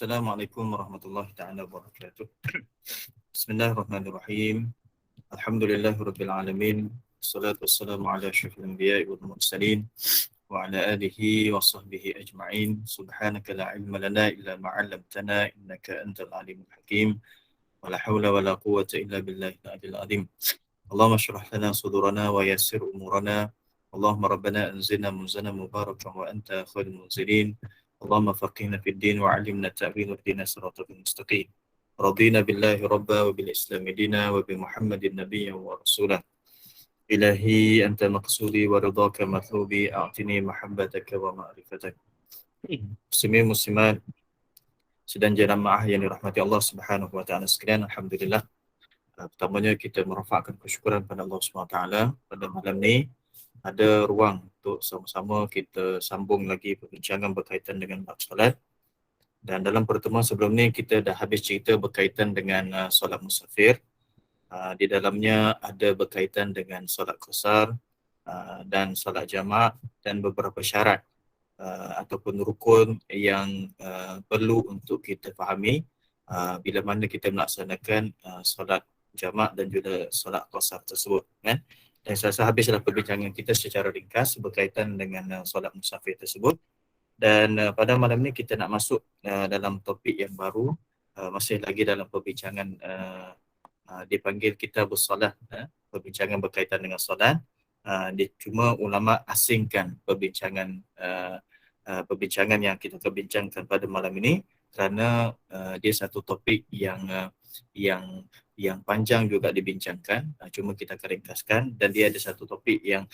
Assalamualaikum warahmatullahi taala wabarakatuh. Bismillahirrahmanirrahim. Alhamdulillahirabbil alamin. Wassalatu wassalamu ala asyrafil anbiya'i wal mursalin wa ala alihi wa sahbihi ajma'in. Subhanaka la ilma lana illa ma 'allamtana innaka antal alimul hakim. Wa la haula wa la quwwata illa billahil aliyyil azim. Allahumma shrah lana sudurana wa yassir umurana. Allahumma rabbana anzilna munzalan mubarakan wa anta khairul munzilin. Allahumma faqihna fid din wa 'allimna at-ta'wil wa hdina siratal mustaqim. Radina billahi rabba wa bil islam dina wa bi Muhammadin nabiyyan wa rasulah. Ilahi anta maqsudi wa ridhaka matlubi a'tini mahabbataka wa ma'rifatak. Muslimin muslimat sedang jamaah yang dirahmati Allah Subhanahu wa taala sekalian, alhamdulillah. Pertamanya kita merafakkan kesyukuran pada Allah Subhanahu wa taala pada malam ni ada ruang untuk sama-sama kita sambung lagi perbincangan berkaitan dengan bab solat. Dan dalam pertemuan sebelum ni kita dah habis cerita berkaitan dengan solat musafir. Di dalamnya ada berkaitan dengan solat qasar dan solat jamak dan beberapa syarat ataupun rukun yang perlu untuk kita fahami bila mana kita melaksanakan solat jamak dan juga solat qasar tersebut, kan? Dan saya rasa habislah perbincangan kita secara ringkas berkaitan dengan solat musafir tersebut. Dan pada malam ni kita nak masuk dalam topik yang baru, masih lagi dalam perbincangan dipanggil kitabus solat, perbincangan berkaitan dengan solat. Cuma ulama asingkan perbincangan yang kita bincangkan pada malam ini kerana dia satu topik yang panjang juga dibincangkan, cuma kita akan ringkaskan, dan dia ada satu topik yang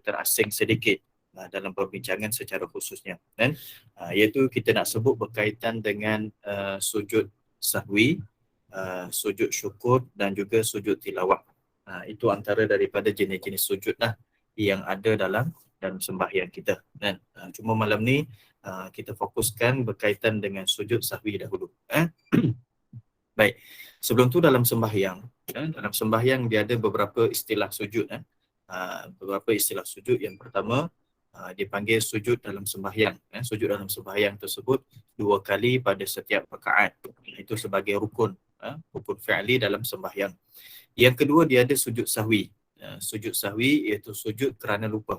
terasing sedikit dalam perbincangan secara khususnya, kan? Iaitu kita nak sebut berkaitan dengan sujud sahwi, sujud syukur dan juga sujud tilawah. Itu antara daripada jenis-jenis sujud lah yang ada dalam sembahyang kita, kan? Cuma malam ni kita fokuskan berkaitan dengan sujud sahwi dahulu. Baik, sebelum tu dalam sembahyang dia ada beberapa istilah sujud. Beberapa istilah sujud. Yang pertama dipanggil sujud dalam sembahyang. Sujud dalam sembahyang tersebut 2 kali pada setiap rakaat. Itu sebagai rukun fi'li dalam sembahyang. Yang kedua dia ada sujud sahwi. Sujud sahwi iaitu sujud kerana lupa.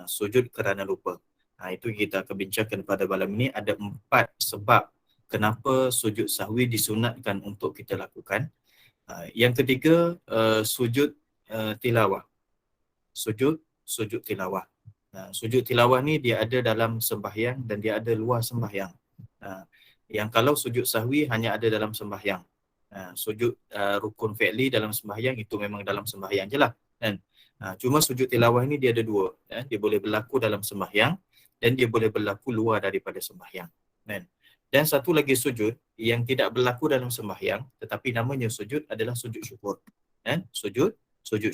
Sujud kerana lupa. Itu kita akan bincangkan pada malam ini. Ada 4 sebab kenapa sujud sahwi disunatkan untuk kita lakukan. Yang ketiga, sujud tilawah. Sujud tilawah. Sujud tilawah ni dia ada dalam sembahyang dan dia ada luar sembahyang. Yang kalau sujud sahwi hanya ada dalam sembahyang. Sujud rukun fi'li dalam sembahyang itu memang dalam sembahyang je lah, kan? Cuma sujud tilawah ni dia ada 2. Dia boleh berlaku dalam sembahyang dan dia boleh berlaku luar daripada sembahyang, kan? Dan satu lagi sujud yang tidak berlaku dalam sembahyang tetapi namanya sujud adalah sujud syukur, kan? Sujud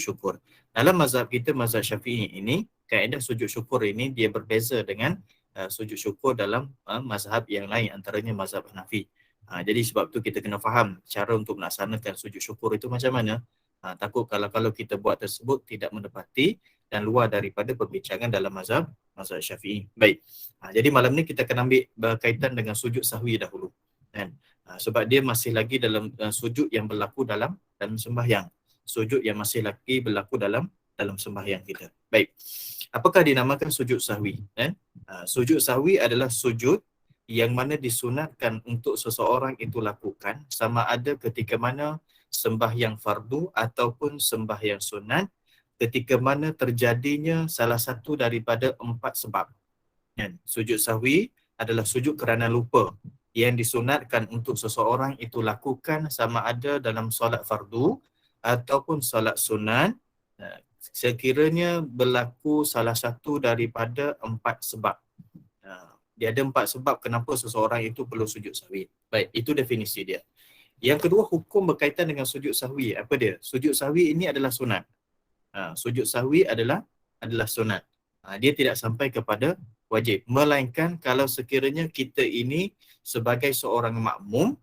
syukur. Dalam mazhab kita, mazhab Syafi'i ini, kaedah sujud syukur ini dia berbeza dengan sujud syukur dalam mazhab yang lain, antaranya mazhab Hanafi. Jadi sebab tu kita kena faham cara untuk melaksanakan sujud syukur itu macam mana. Takut kalau kita buat tersebut tidak menepati dan luar daripada perbincangan dalam mazhab Syafi'i. Baik. Jadi malam ni kita akan ambil berkaitan dengan sujud sahwi dahulu, kan? Sebab dia masih lagi dalam sujud yang berlaku dalam sembahyang. Sujud yang masih lagi berlaku dalam sembahyang kita. Baik. Apakah dinamakan sujud sahwi? Sujud sahwi adalah sujud yang mana disunatkan untuk seseorang itu lakukan sama ada ketika mana sembahyang fardu ataupun sembahyang sunat, ketika mana terjadinya salah satu daripada 4 sebab. Sujud sahwi adalah sujud kerana lupa yang disunatkan untuk seseorang itu lakukan sama ada dalam solat fardu ataupun solat sunat, sekiranya berlaku salah satu daripada 4 sebab. Dia ada 4 sebab kenapa seseorang itu perlu sujud sahwi. Baik, itu definisi dia. Yang kedua, hukum berkaitan dengan sujud sahwi. Apa dia? Sujud sahwi ini adalah sunat. Sujud sahwi adalah sunat. Dia tidak sampai kepada wajib. Melainkan kalau sekiranya kita ini sebagai seorang makmum,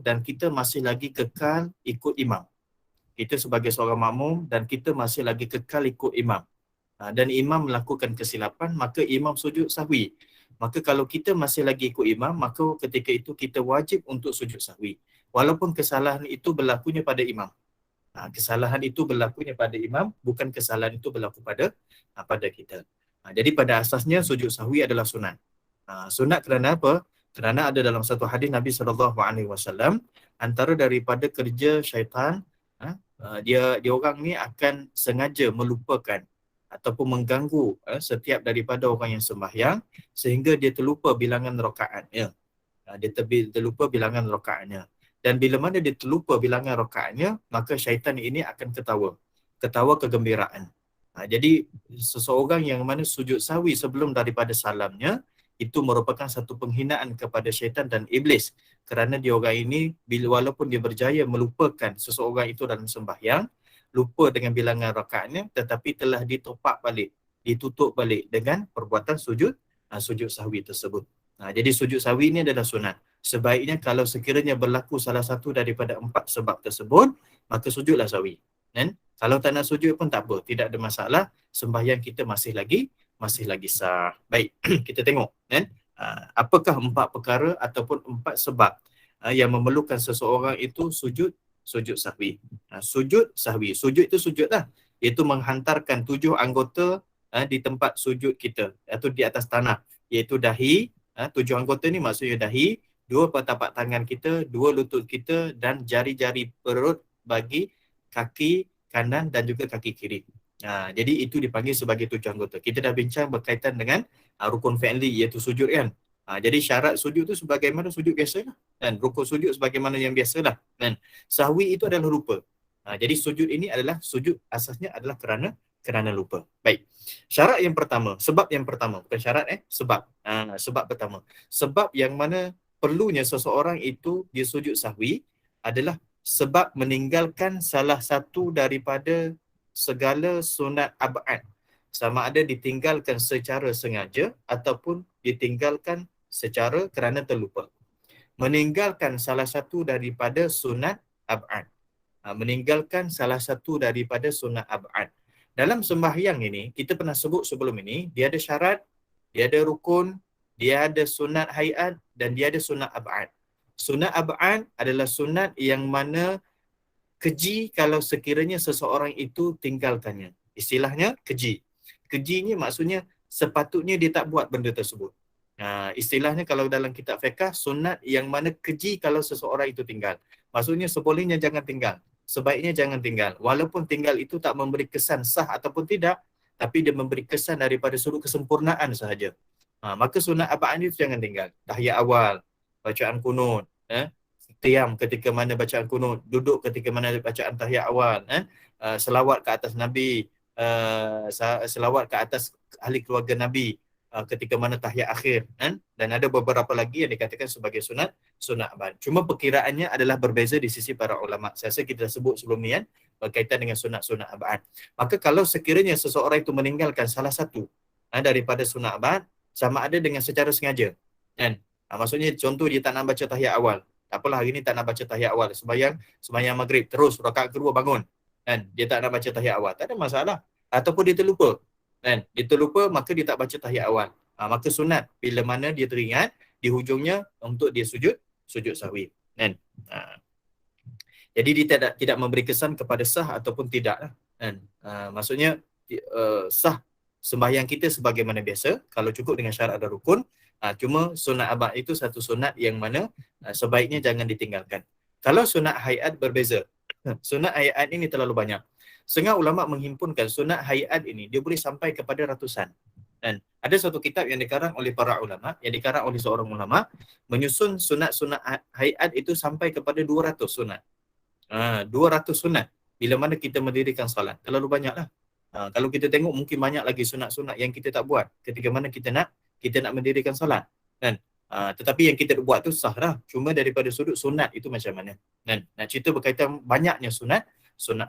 dan kita masih lagi kekal ikut imam. Kita sebagai seorang makmum dan kita masih lagi kekal ikut imam. Dan imam melakukan kesilapan, maka imam sujud sahwi. Maka kalau kita masih lagi ikut imam, maka ketika itu kita wajib untuk sujud sahwi. Walaupun kesalahan itu berlakunya pada imam. Kesalahan itu berlakunya pada imam, bukan kesalahan itu berlaku pada kita. Jadi pada asasnya sujud sahwi adalah sunat. Sunat kerana apa? Kerana ada dalam satu hadis Nabi SAW, antara daripada kerja syaitan, dia orang ni akan sengaja melupakan ataupun mengganggu setiap daripada orang yang sembahyang sehingga dia terlupa bilangan rakaatnya. Dia terlupa bilangan rakaatnya. Dan bila mana dia terlupa bilangan rakaatnya, maka syaitan ini akan ketawa kegembiraan. Jadi seseorang yang mana sujud sahwi sebelum daripada salamnya, itu merupakan satu penghinaan kepada syaitan dan iblis. Kerana dia orang ini, walaupun dia berjaya melupakan seseorang itu dalam sembahyang, lupa dengan bilangan rakaatnya, tetapi telah ditopak balik, ditutup balik dengan perbuatan sujud sahwi tersebut. Jadi sujud sahwi ini adalah sunat. Sebaiknya kalau sekiranya berlaku salah satu daripada 4 sebab tersebut, maka sujudlah sahwi. Dan kalau tak nak sujud pun tak apa, tidak ada masalah, sembahyang kita masih lagi sah. Baik, kita tengok kan, apakah 4 perkara ataupun 4 sebab yang memerlukan seseorang itu sujud sahwi. Sujud sahwi, sujud itu sujud lah, iaitu menghantarkan 7 anggota di tempat sujud kita atau di atas tanah, iaitu dahi. 7 anggota ni maksudnya dahi, 2 tapak tangan kita, 2 lutut kita dan jari-jari perut bagi kaki kanan dan juga kaki kiri. Jadi itu dipanggil sebagai 7 anggota. Kita dah bincang berkaitan dengan rukun fi'li iaitu sujud kan. Jadi syarat sujud tu sebagaimana sujud biasa lah. Dan rukun sujud sebagaimana yang biasa lah. Dan sahwi itu adalah lupa. Jadi sujud ini adalah sujud asasnya adalah kerana lupa. Baik. Syarat yang pertama, sebab yang pertama, bukan syarat sebab. Sebab pertama. Sebab yang mana perlunya seseorang itu dia sujud sahwi adalah sebab meninggalkan salah satu daripada segala sunat ab'ad. Sama ada ditinggalkan secara sengaja ataupun ditinggalkan secara kerana terlupa. Meninggalkan salah satu daripada sunat ab'ad. Meninggalkan salah satu daripada sunat ab'ad. Dalam sembahyang ini, kita pernah sebut sebelum ini, dia ada syarat, dia ada rukun, dia ada sunat hayat dan dia ada sunat ab'ad. Sunat ab'ad adalah sunat yang mana keji kalau sekiranya seseorang itu tinggalkannya. Istilahnya keji. Keji ni maksudnya sepatutnya dia tak buat benda tersebut. Istilahnya kalau dalam kitab fiqh, sunat yang mana keji kalau seseorang itu tinggal. Maksudnya sebolehnya jangan tinggal. Sebaiknya jangan tinggal. Walaupun tinggal itu tak memberi kesan sah ataupun tidak, tapi dia memberi kesan daripada sudut kesempurnaan sahaja. Maka sunat ab'ad itu jangan tinggal. Tahiyat awal, bacaan kunut, qiyam ketika mana bacaan kunut, duduk ketika mana bacaan tahiyat awal, selawat ke atas Nabi, selawat ke atas ahli keluarga Nabi ketika mana tahiyat akhir, dan ada beberapa lagi yang dikatakan sebagai sunat ab'ad. Cuma perkiraannya adalah berbeza di sisi para ulama. Saya rasa kita dah sebut sebelum ni berkaitan dengan sunat ab'ad. Maka kalau sekiranya seseorang itu meninggalkan salah satu daripada sunat ab'ad, sama ada dengan secara sengaja, kan? Maksudnya contoh dia tak nak baca tahiyat awal. Tak apalah hari ni tak nak baca tahiyat awal, sembahyang maghrib terus rakaat kedua bangun, kan? Dia tak nak baca tahiyat awal, tak ada masalah. Ataupun dia terlupa, kan? Dia terlupa maka dia tak baca tahiyat awal. Maka sunat bila mana dia teringat di hujungnya untuk dia sujud sahwi, kan? Jadi dia tidak memberi kesan kepada sah ataupun tidak lah, kan? Maksudnya sah sembahyang kita sebagaimana biasa kalau cukup dengan syarat dan rukun. Cuma sunat ab'ad itu satu sunat yang mana sebaiknya jangan ditinggalkan. Kalau sunat hayat berbeza. Sunat hayat ini terlalu banyak. Setengah ulama menghimpunkan sunat hayat ini dia boleh sampai kepada ratusan. Dan ada satu kitab yang dikarang oleh para ulama, yang dikarang oleh seorang ulama, menyusun sunat-sunat hayat itu sampai kepada 200 sunat. 200 sunat bila mana kita mendirikan salat. Terlalu banyaklah. Kalau kita tengok mungkin banyak lagi sunat-sunat yang kita tak buat ketika mana kita nak mendirikan solat, kan? Tetapi yang kita buat tu sah lah. Cuma daripada sudut sunat itu macam mana, kan? Nak cerita berkaitan banyaknya sunat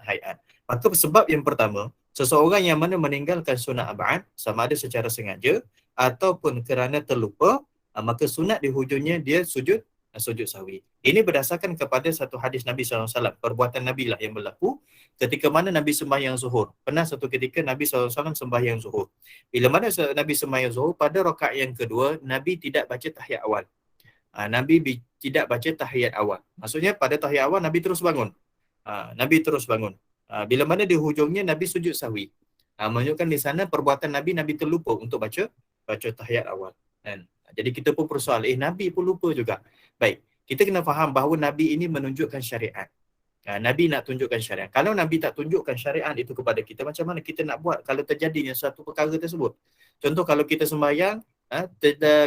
hayat. Maka sebab yang pertama, seseorang yang mana meninggalkan sunat ab'ad sama ada secara sengaja ataupun kerana terlupa, maka sunat di hujungnya dia sujud sujud sahwi. Ini berdasarkan kepada satu hadis Nabi SAW. Perbuatan Nabi lah yang berlaku ketika mana Nabi sembahyang zuhur. Pernah satu ketika Nabi SAW sembahyang zuhur. Bila mana Nabi sembahyang zuhur, pada rakaat yang kedua, Nabi tidak baca tahiyat awal. Nabi tidak baca tahiyat awal. Maksudnya pada tahiyat awal, Nabi terus bangun. Nabi terus bangun. Bila mana di hujungnya, Nabi sujud sahwi. Menunjukkan di sana perbuatan Nabi terlupa untuk baca tahiyat awal. Kan? Jadi kita pun persoal, Nabi pun lupa juga. Baik, kita kena faham bahawa Nabi ini menunjukkan syariat. Nabi nak tunjukkan syariat. Kalau Nabi tak tunjukkan syariat itu kepada kita, macam mana kita nak buat kalau terjadinya satu perkara tersebut? Contoh kalau kita sembahyang,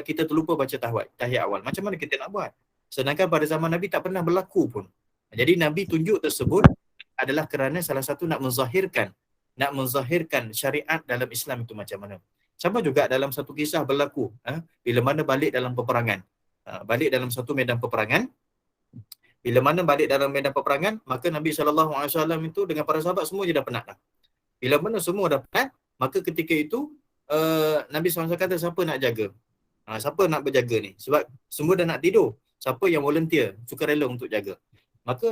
kita terlupa baca tahiyat awal. Macam mana kita nak buat? Sedangkan pada zaman Nabi tak pernah berlaku pun. Jadi Nabi tunjuk tersebut adalah kerana salah satu nak menzahirkan syariat dalam Islam itu macam mana. Sama juga dalam satu kisah berlaku bila mana balik dalam peperangan. Balik dalam satu medan peperangan. Bila mana balik dalam medan peperangan, maka Nabi SAW itu dengan para sahabat semua je dah penat dah. Bila mana semua dah penat, maka ketika itu Nabi SAW kata, siapa nak jaga? Siapa nak berjaga ni? Sebab semua dah nak tidur. Siapa yang volunteer, sukarela untuk jaga? Maka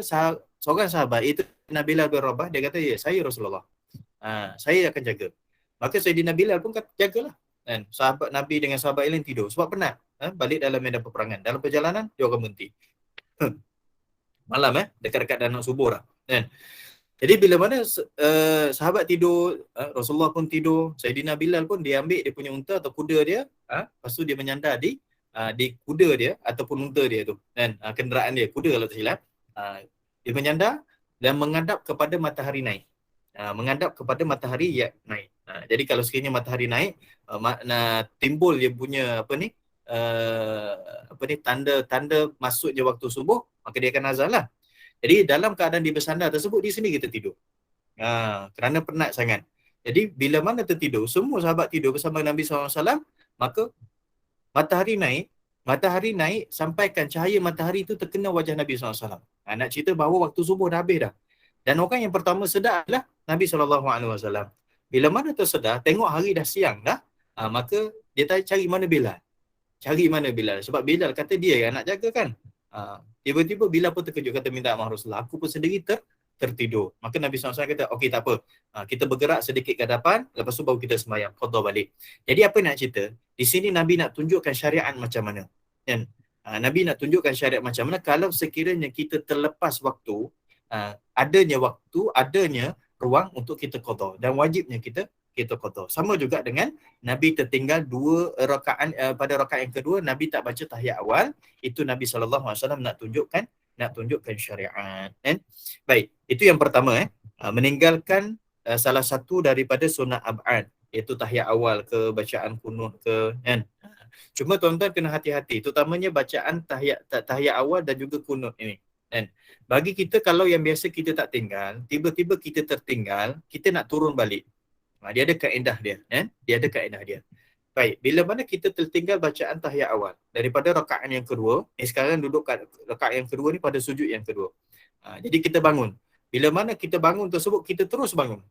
seorang sahabat, itu Nabi Bilal bin Rabah, dia kata, ya, saya Rasulullah. Saya akan jaga. Maka Sayyidina Bilal pun kata, jagalah. Dan sahabat Nabi dengan sahabat lain tidur sebab penat. Balik dalam medan peperangan. Dalam perjalanan, dia akan berhenti. Malam dekat-dekat dah nak subuh dah. Kan? Jadi bila mana sahabat tidur, Rasulullah pun tidur, Sayyidina Bilal pun dia ambil dia punya unta atau kuda dia, lepas tu dia menyandar di kuda dia ataupun unta dia tu. Dan kenderaan dia, kuda kalau tak silap. Dia menyandar dan menghadap kepada matahari naik. Menghadap kepada matahari naik. Jadi kalau sekiranya matahari naik, timbul dia punya tanda masuknya waktu subuh, maka dia akan azan lah. Jadi dalam keadaan dia bersandar tersebut, di sini kita tidur. Kerana penat sangat. Jadi bila mana tertidur, semua sahabat tidur bersama Nabi SAW, maka matahari naik sampaikan cahaya matahari itu terkena wajah Nabi SAW. Nak cerita bahawa waktu subuh dah habis dah. Dan orang yang pertama sedar adalah Nabi SAW. Bila mana tersedar, tengok hari dah siang dah, maka dia cari mana Bilal. Sebab Bilal kata dia yang nak jaga kan. Tiba-tiba Bilal pun terkejut, kata, minta maaf Rasulullah, aku pun sendiri tertidur. Maka Nabi SAW kata, okey tak apa, kita bergerak sedikit ke depan, lepas tu baru kita sembahyang, qada balik. Jadi apa nak cerita? Di sini Nabi nak tunjukkan syariat macam mana. Dan Nabi nak tunjukkan syariat macam mana kalau sekiranya kita terlepas waktu, adanya ruang untuk kita qada, dan wajibnya kita qada. Sama juga dengan Nabi tertinggal 2 rakaat, pada rakaat yang kedua Nabi tak baca tahiyat awal. Itu Nabi SAW nak tunjukkan syariat. Baik, itu yang pertama meninggalkan salah satu daripada sunat ab'ad, iaitu tahiyat awal ke, bacaan kunut ke, kan. Cuma tuan-tuan kena hati-hati, terutamanya bacaan tahiyat awal dan juga kunut ini. Dan bagi kita, kalau yang biasa kita tak tinggal, tiba-tiba kita tertinggal, kita nak turun balik. Dia ada kaedah dia. Dia ada kaedah dia. Baik, bila mana kita tertinggal bacaan tahiyat awal daripada rakaat yang kedua, sekarang duduk kat rakaat yang kedua ni pada sujud yang kedua. Jadi kita bangun. Bila mana kita bangun tersebut, kita terus bangun.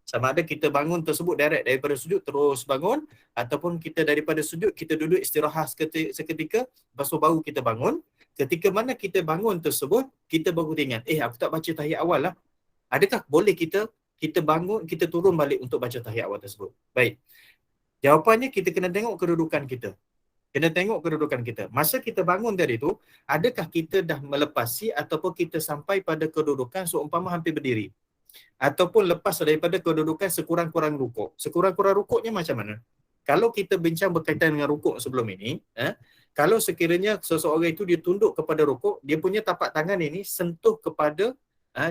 Sama ada kita bangun tersebut direct daripada sujud terus bangun, ataupun kita daripada sujud kita duduk istirahat seketika, lepas tu baru kita bangun. Ketika mana kita bangun tersebut, kita baru ingat, aku tak baca tahiyat awal lah. Adakah boleh kita bangun, kita turun balik untuk baca tahiyat awal tersebut? Baik. Jawapannya, kita kena tengok kedudukan kita. Masa kita bangun dari itu, adakah kita dah melepasi ataupun kita sampai pada kedudukan seumpama hampir berdiri? Ataupun lepas daripada kedudukan sekurang-kurang rukuk. Sekurang-kurang rukuknya macam mana? Kalau kita bincang berkaitan dengan rukuk sebelum ini, kalau sekiranya seseorang itu dia tunduk kepada rukuk, dia punya tapak tangan ini sentuh kepada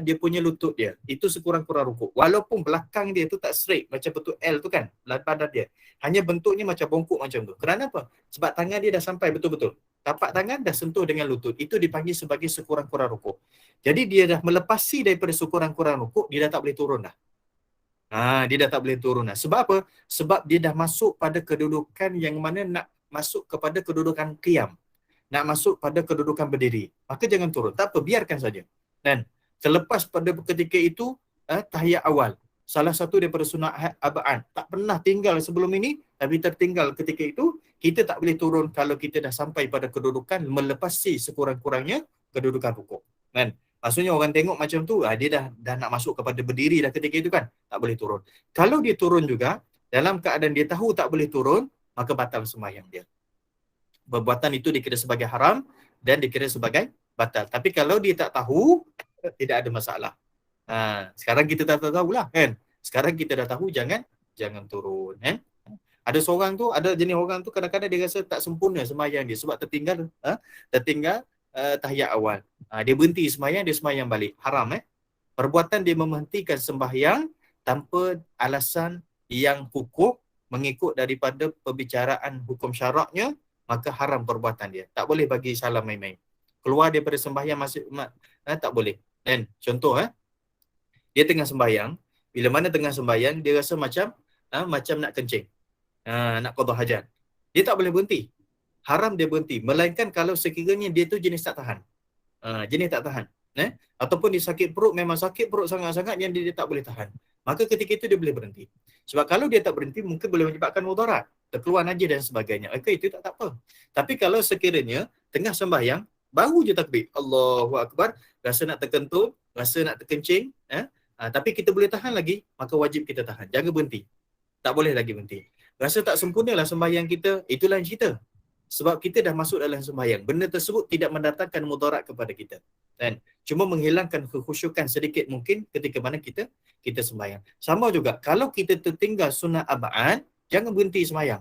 dia punya lutut dia. Itu sekurang-kurang rukuk. Walaupun belakang dia tu tak straight macam bentuk L tu kan, badan dia. Hanya bentuknya macam bongkok macam tu. Kerana apa? Sebab tangan dia dah sampai betul-betul. Tapak tangan dah sentuh dengan lutut. Itu dipanggil sebagai sekurang-kurang rukuk. Jadi dia dah melepasi daripada sekurang-kurang rukuk, dia dah tak boleh turun dah. Sebab apa? Sebab dia dah masuk pada kedudukan yang mana nak masuk kepada kedudukan qiyam. Nak masuk pada kedudukan berdiri. Maka jangan turun. Tak apa, biarkan saja. Dan selepas pada ketika itu tahiyat awal. salah satu daripada sunat abad, tak pernah tinggal sebelum ini, tapi tertinggal ketika itu, kita tak boleh turun kalau kita dah sampai pada kedudukan melepasi sekurang-kurangnya kedudukan rukuk. Kan? Maksudnya orang tengok macam tu, dia dah nak masuk kepada berdiri dah ketika itu kan, tak boleh turun. Kalau dia turun juga, dalam keadaan dia tahu tak boleh turun, maka batal sembahyang dia. Perbuatan itu dikira sebagai haram dan dikira sebagai batal. Tapi kalau dia tak tahu, tidak ada masalah. Sekarang kita dah tahu lah kan. Sekarang kita dah tahu jangan turun kan. Ada seorang tu, ada jenis orang tu kadang-kadang dia rasa tak sempurna sembahyang dia sebab tertinggal tahiyat awal. Dia berhenti sembahyang, dia sembahyang balik. Haram Perbuatan dia menghentikan sembahyang tanpa alasan yang kukuh mengikut daripada perbicaraan hukum syaraknya, maka haram perbuatan dia. Tak boleh bagi salam main-main. Keluar daripada sembahyang tak boleh. Dan contoh dia tengah sembahyang, bila mana tengah sembahyang dia rasa macam nak kencing. Nak qada hajat. Dia tak boleh berhenti. Haram dia berhenti, melainkan kalau sekiranya dia tu jenis tak tahan. Jenis tak tahan. Ataupun dia sakit perut, memang sakit perut sangat-sangat yang dia tak boleh tahan. Maka ketika itu dia boleh berhenti. Sebab kalau dia tak berhenti, mungkin boleh menyebabkan mudarat, terkeluar najis dan sebagainya. Itu tak apa. Tapi kalau sekiranya tengah sembahyang, baru je takbir, Allahu Akbar, rasa nak terkentut, rasa nak terkencing, tapi kita boleh tahan lagi, maka wajib kita tahan. Jangan berhenti. Tak boleh lagi berhenti. Rasa tak sempurnalah sembahyang kita, itulah cerita. Sebab kita dah masuk dalam sembahyang. Benda tersebut tidak mendatangkan mudarat kepada kita. Dan cuma menghilangkan kekhusyukan sedikit mungkin ketika mana kita sembahyang. Sama juga, kalau kita tertinggal sunat abad, jangan berhenti sembahyang.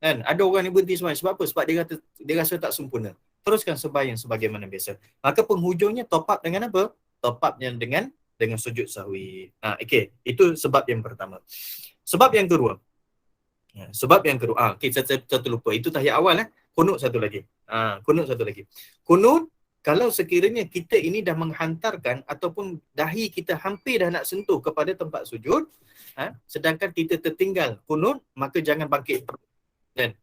Kan? Ada orang yang berhenti sembahyang. Sebab apa? Sebab dia rasa tak sempurna. Teruskan sembahyang sebagaimana biasa. Maka penghujungnya top up dengan apa? Top up yang dengan sujud sahwi. Itu sebab yang pertama. Sebab yang kedua. Saya terlupa. Itu tahiyat awal. Kunut satu lagi. Kunut, kalau sekiranya kita ini dah menghantarkan ataupun dahi kita hampir dah nak sentuh kepada tempat sujud, sedangkan kita tertinggal kunut, maka jangan bangkit. Dan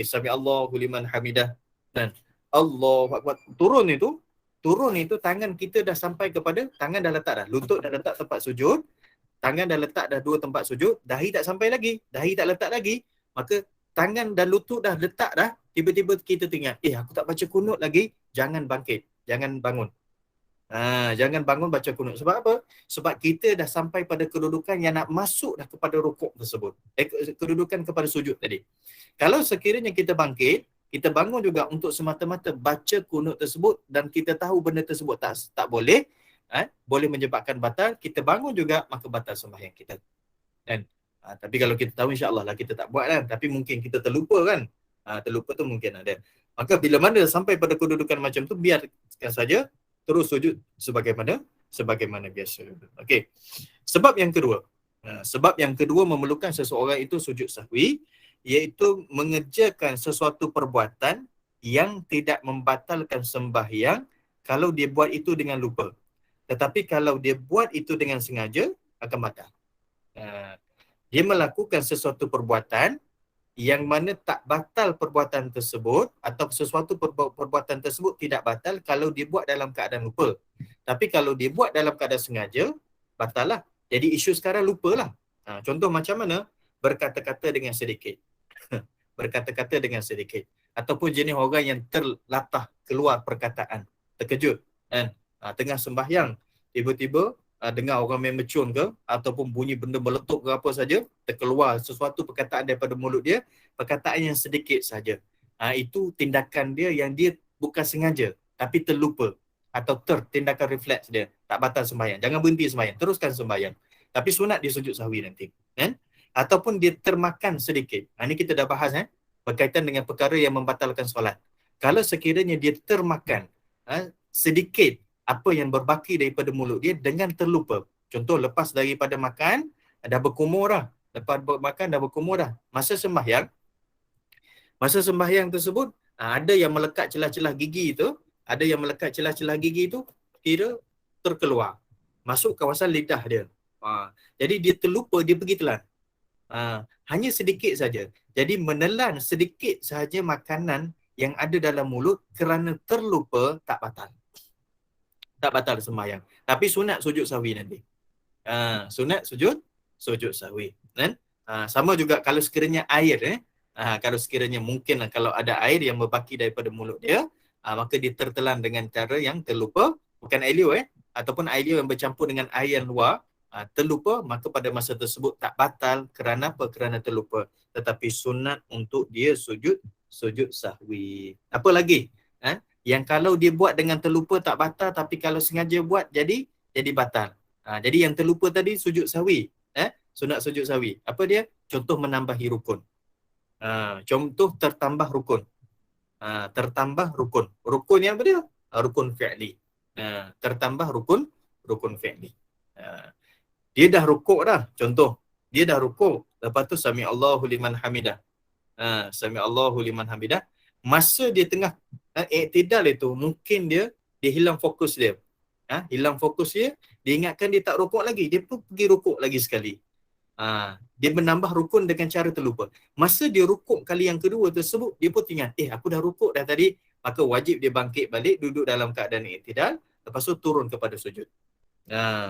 sami Allahu liman hamidah. Dan Allahu Akbar. Turun itu tangan kita dah sampai kepada, tangan dah letak dah. Lutut dah letak tempat sujud. Tangan dah letak dah dua tempat sujud, dahi tak sampai lagi, dahi tak letak lagi, maka tangan dan lutut dah letak dah, tiba-tiba kita teringat, aku tak baca kunut lagi, jangan bangkit, jangan bangun. Jangan bangun baca kunut. Sebab apa? Sebab kita dah sampai pada kedudukan yang nak masuk dah kepada rukuk tersebut. Kedudukan kepada sujud tadi. Kalau sekiranya kita bangkit, kita bangun juga untuk semata-mata baca kunut tersebut dan kita tahu benda tersebut tak boleh, boleh menyebabkan batal, kita bangun juga, maka batal sembahyang kita. Dan tapi kalau kita tahu, insya-Allah lah kita tak buat kan, tapi mungkin kita terlupa kan. Terlupa tu mungkin ada. Maka bila mana sampai pada kedudukan macam tu, biarkan saja terus sujud sebagaimana biasa. Sebab yang kedua memerlukan seseorang itu sujud sahwi, iaitu mengerjakan sesuatu perbuatan yang tidak membatalkan sembahyang kalau dia buat itu dengan lupa. Tetapi kalau dia buat itu dengan sengaja, akan batal. Dia melakukan sesuatu perbuatan yang mana tak batal perbuatan tersebut, atau sesuatu perbuatan tersebut tidak batal kalau dia buat dalam keadaan lupa. Tapi kalau dia buat dalam keadaan sengaja, batal lah. Jadi isu sekarang lupalah. Contoh macam mana? Berkata-kata dengan sedikit. Berkata-kata dengan sedikit. Ataupun jenis orang yang terlatah keluar perkataan, terkejut. Tengah sembahyang, tiba-tiba dengar orang main mercun ke, ataupun bunyi benda meletup ke apa saja, terkeluar sesuatu perkataan daripada mulut dia, perkataan yang sedikit saja. Itu tindakan dia yang dia bukan sengaja, tapi terlupa atau tindakan refleks dia. Tak batal sembahyang. Jangan berhenti sembahyang, teruskan sembahyang. Tapi sunat dia sujud sahwi nanti. Ataupun dia termakan sedikit. Ini kita dah bahas berkaitan dengan perkara yang membatalkan solat. Kalau sekiranya dia termakan sedikit apa yang berbaki daripada mulut dia dengan terlupa. Contoh, lepas daripada makan, dah berkumur dah. Lepas makan, dah berkumur dah. Masa sembahyang tersebut, ada yang melekat celah-celah gigi itu, kira terkeluar. Masuk kawasan lidah dia. Jadi dia terlupa, dia pergi telan. Hanya sedikit saja. Jadi menelan sedikit sahaja makanan yang ada dalam mulut kerana terlupa, tak batal. Tak batal sembahyang. Tapi sunat sujud sahwi nanti. Sunat sujud sujud sahwi. Kan? Sama juga kalau sekiranya air, kalau sekiranya mungkin kalau ada air yang berbaki daripada mulut dia, maka dia tertelan dengan cara yang terlupa, bukan air liur ataupun air liur yang bercampur dengan air yang luar, terlupa, maka pada masa tersebut tak batal. Kerana apa? Kerana terlupa. Tetapi sunat untuk dia sujud sahwi. Apa lagi? Yang kalau dia buat dengan terlupa tak batal, tapi kalau sengaja buat jadi batal. Jadi yang terlupa tadi sujud sahwi. Sunat sujud sahwi. Apa dia? Contoh menambahi rukun. Contoh tertambah rukun. Tertambah rukun. Rukun yang apa dia? Rukun fi'li. Tertambah rukun fi'li. Dia dah rukuk dah. Contoh, dia dah rukuk. Lepas tu sami Allahu liman hamidah. Sami Allahu liman hamidah. Masa dia tengah iktidal itu, mungkin dia hilang fokus dia. Hilang fokus dia, dia ingatkan dia tak rukuk lagi. Dia pun pergi rukuk lagi sekali. Dia menambah rukun dengan cara terlupa. Masa dia rukuk kali yang kedua tersebut, dia pun ingat, aku dah rukuk dah tadi. Maka wajib dia bangkit balik, duduk dalam keadaan iktidal. Lepas tu turun kepada sujud.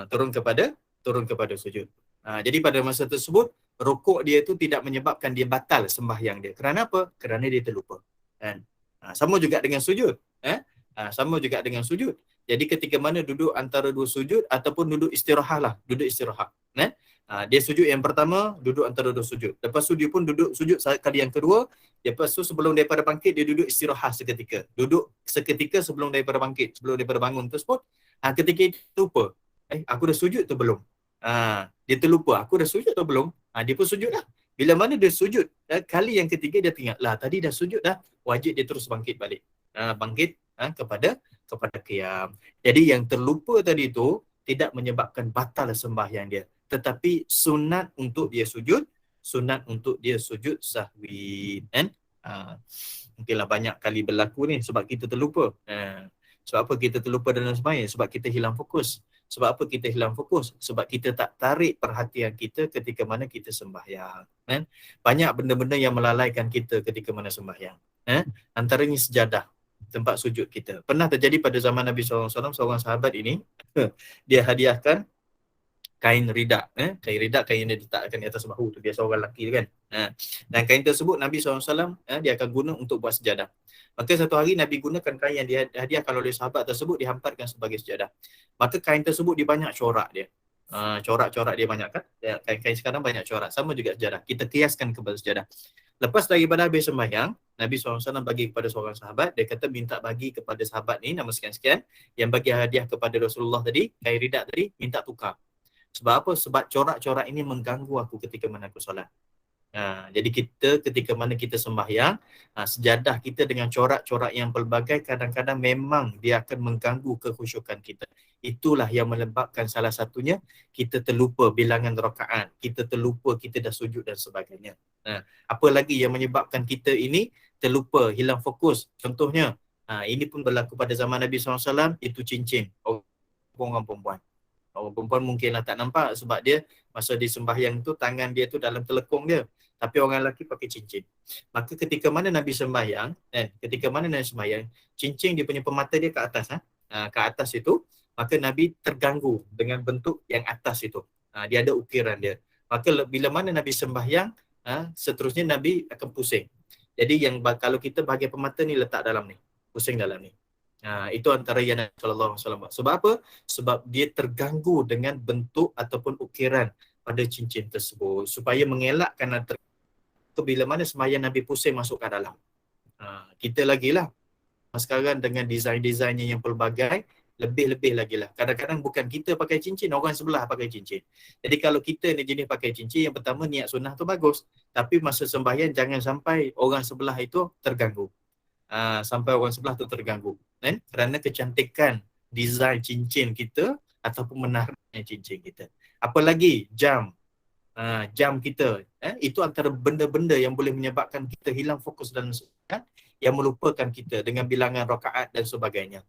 Turun kepada sujud. Jadi pada masa tersebut, rukuk dia tu tidak menyebabkan dia batal sembahyang dia. Kerana apa? Kerana dia terlupa. Sama juga dengan sujud. Sama juga dengan sujud. Jadi ketika mana duduk antara dua sujud ataupun duduk istirahat lah. Duduk istirahat. Dia sujud yang pertama, duduk antara dua sujud. Lepas tu dia pun duduk sujud kali yang kedua. Lepas tu sebelum daripada bangkit, dia duduk istirahat seketika. Duduk seketika sebelum daripada bangkit. Sebelum daripada bangun tersebut. Ketika itu lupa. Aku dah sujud tu belum? Dia terlupa. Aku dah sujud tu belum? Dia pun sujud dah. Bila mana dia sujud, kali yang ketiga dia ingat lah, tadi dah sujud dah, wajib dia terus bangkit balik. Bangkit kepada qiyam. Jadi yang terlupa tadi tu tidak menyebabkan batal sembahyang dia, tetapi sunat untuk dia sujud sahwi. Mungkinlah banyak kali berlaku ni sebab kita terlupa. Sebab apa kita terlupa dalam sembahyang? Sebab kita hilang fokus. Sebab apa kita hilang fokus? Sebab kita tak tarik perhatian kita ketika mana kita sembahyang. Banyak benda-benda yang melalaikan kita ketika mana sembahyang. Antaranya sejadah, tempat sujud kita. Pernah terjadi pada zaman Nabi SAW, seorang sahabat ini, dia hadiahkan kain ridak. Kain ridak, kain yang diletakkan di atas bahu tu, biasa orang lelaki kan. Dan kain tersebut Nabi SAW dia akan guna untuk buat sejadah. Maka satu hari Nabi gunakan kain yang dihadiahkan oleh sahabat tersebut, dihamparkan sebagai sejadah. Maka kain tersebut dia banyak corak dia. Corak-corak dia banyak kan. Kain sekarang banyak corak. Sama juga sejadah. Kita kiaskan kepada sejadah. Lepas daripada habis sembahyang, Nabi SAW bagi kepada seorang sahabat. Dia kata minta bagi kepada sahabat ni, nama sekian-sekian, yang bagi hadiah kepada Rasulullah tadi, kain ridak tadi, minta tukar. Sebab apa? Sebab corak-corak ini mengganggu aku ketika mana aku solat. Jadi kita ketika mana kita sembahyang, sejadah kita dengan corak-corak yang pelbagai, kadang-kadang memang dia akan mengganggu kekhusyukan kita. Itulah yang menyebabkan salah satunya kita terlupa bilangan rakaat, kita terlupa kita dah sujud dan sebagainya. Apa lagi yang menyebabkan kita ini terlupa, hilang fokus? Contohnya, ini pun berlaku pada zaman Nabi SAW, itu cincin orang perempuan. Orang perempuan mungkinlah tak nampak sebab dia masa di sembahyang tu tangan dia tu dalam telekung dia. Tapi orang lelaki pakai cincin. Maka ketika mana Nabi sembahyang, cincin dia punya permata dia ke atas. Ke atas itu, maka Nabi terganggu dengan bentuk yang atas itu. Dia ada ukiran dia. Maka bila mana Nabi sembahyang, seterusnya Nabi akan pusing. Jadi yang kalau kita bahagian permata ni letak dalam ni. Pusing dalam ni. Itu antara yang Nabi SAW. Sebab apa? Sebab dia terganggu dengan bentuk ataupun ukiran pada cincin tersebut. Supaya mengelakkan bila mana sembahyang Nabi pusing masuk ke dalam. Kita lagi lah. Sekarang dengan desain-desainnya yang pelbagai, lebih-lebih lagi lah. Kadang-kadang bukan kita pakai cincin, orang sebelah pakai cincin. Jadi kalau kita ni jenis pakai cincin, yang pertama niat sunnah tu bagus. Tapi masa sembahyang jangan sampai orang sebelah itu terganggu. Sampai orang sebelah tu terganggu. Kerana kecantikan desain cincin kita ataupun menariknya cincin kita. Apa lagi? Jam kita. Itu antara benda-benda yang boleh menyebabkan kita hilang fokus dalam solat, yang melupakan kita dengan bilangan rakaat dan sebagainya.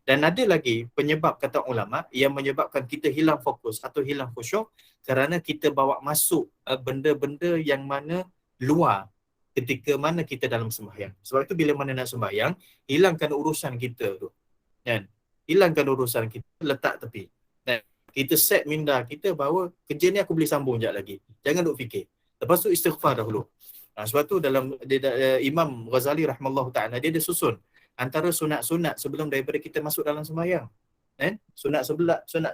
Dan ada lagi penyebab kata ulama yang menyebabkan kita hilang fokus atau hilang khusyuk kerana kita bawa masuk benda-benda yang mana luar ketika mana kita dalam sembahyang. Sebab itu bila mana nak sembahyang, hilangkan urusan kita tu. Hilangkan urusan kita, letak tepi. Kita set minda kita bahawa kerja ni aku boleh sambung sekejap lagi. Jangan duk fikir. Lepas tu istighfar dahulu. Sebab tu dalam Imam Ghazali rahimahullah ta'ala, dia ada susun antara sunat-sunat sebelum daripada kita masuk dalam sembahyang. Sunat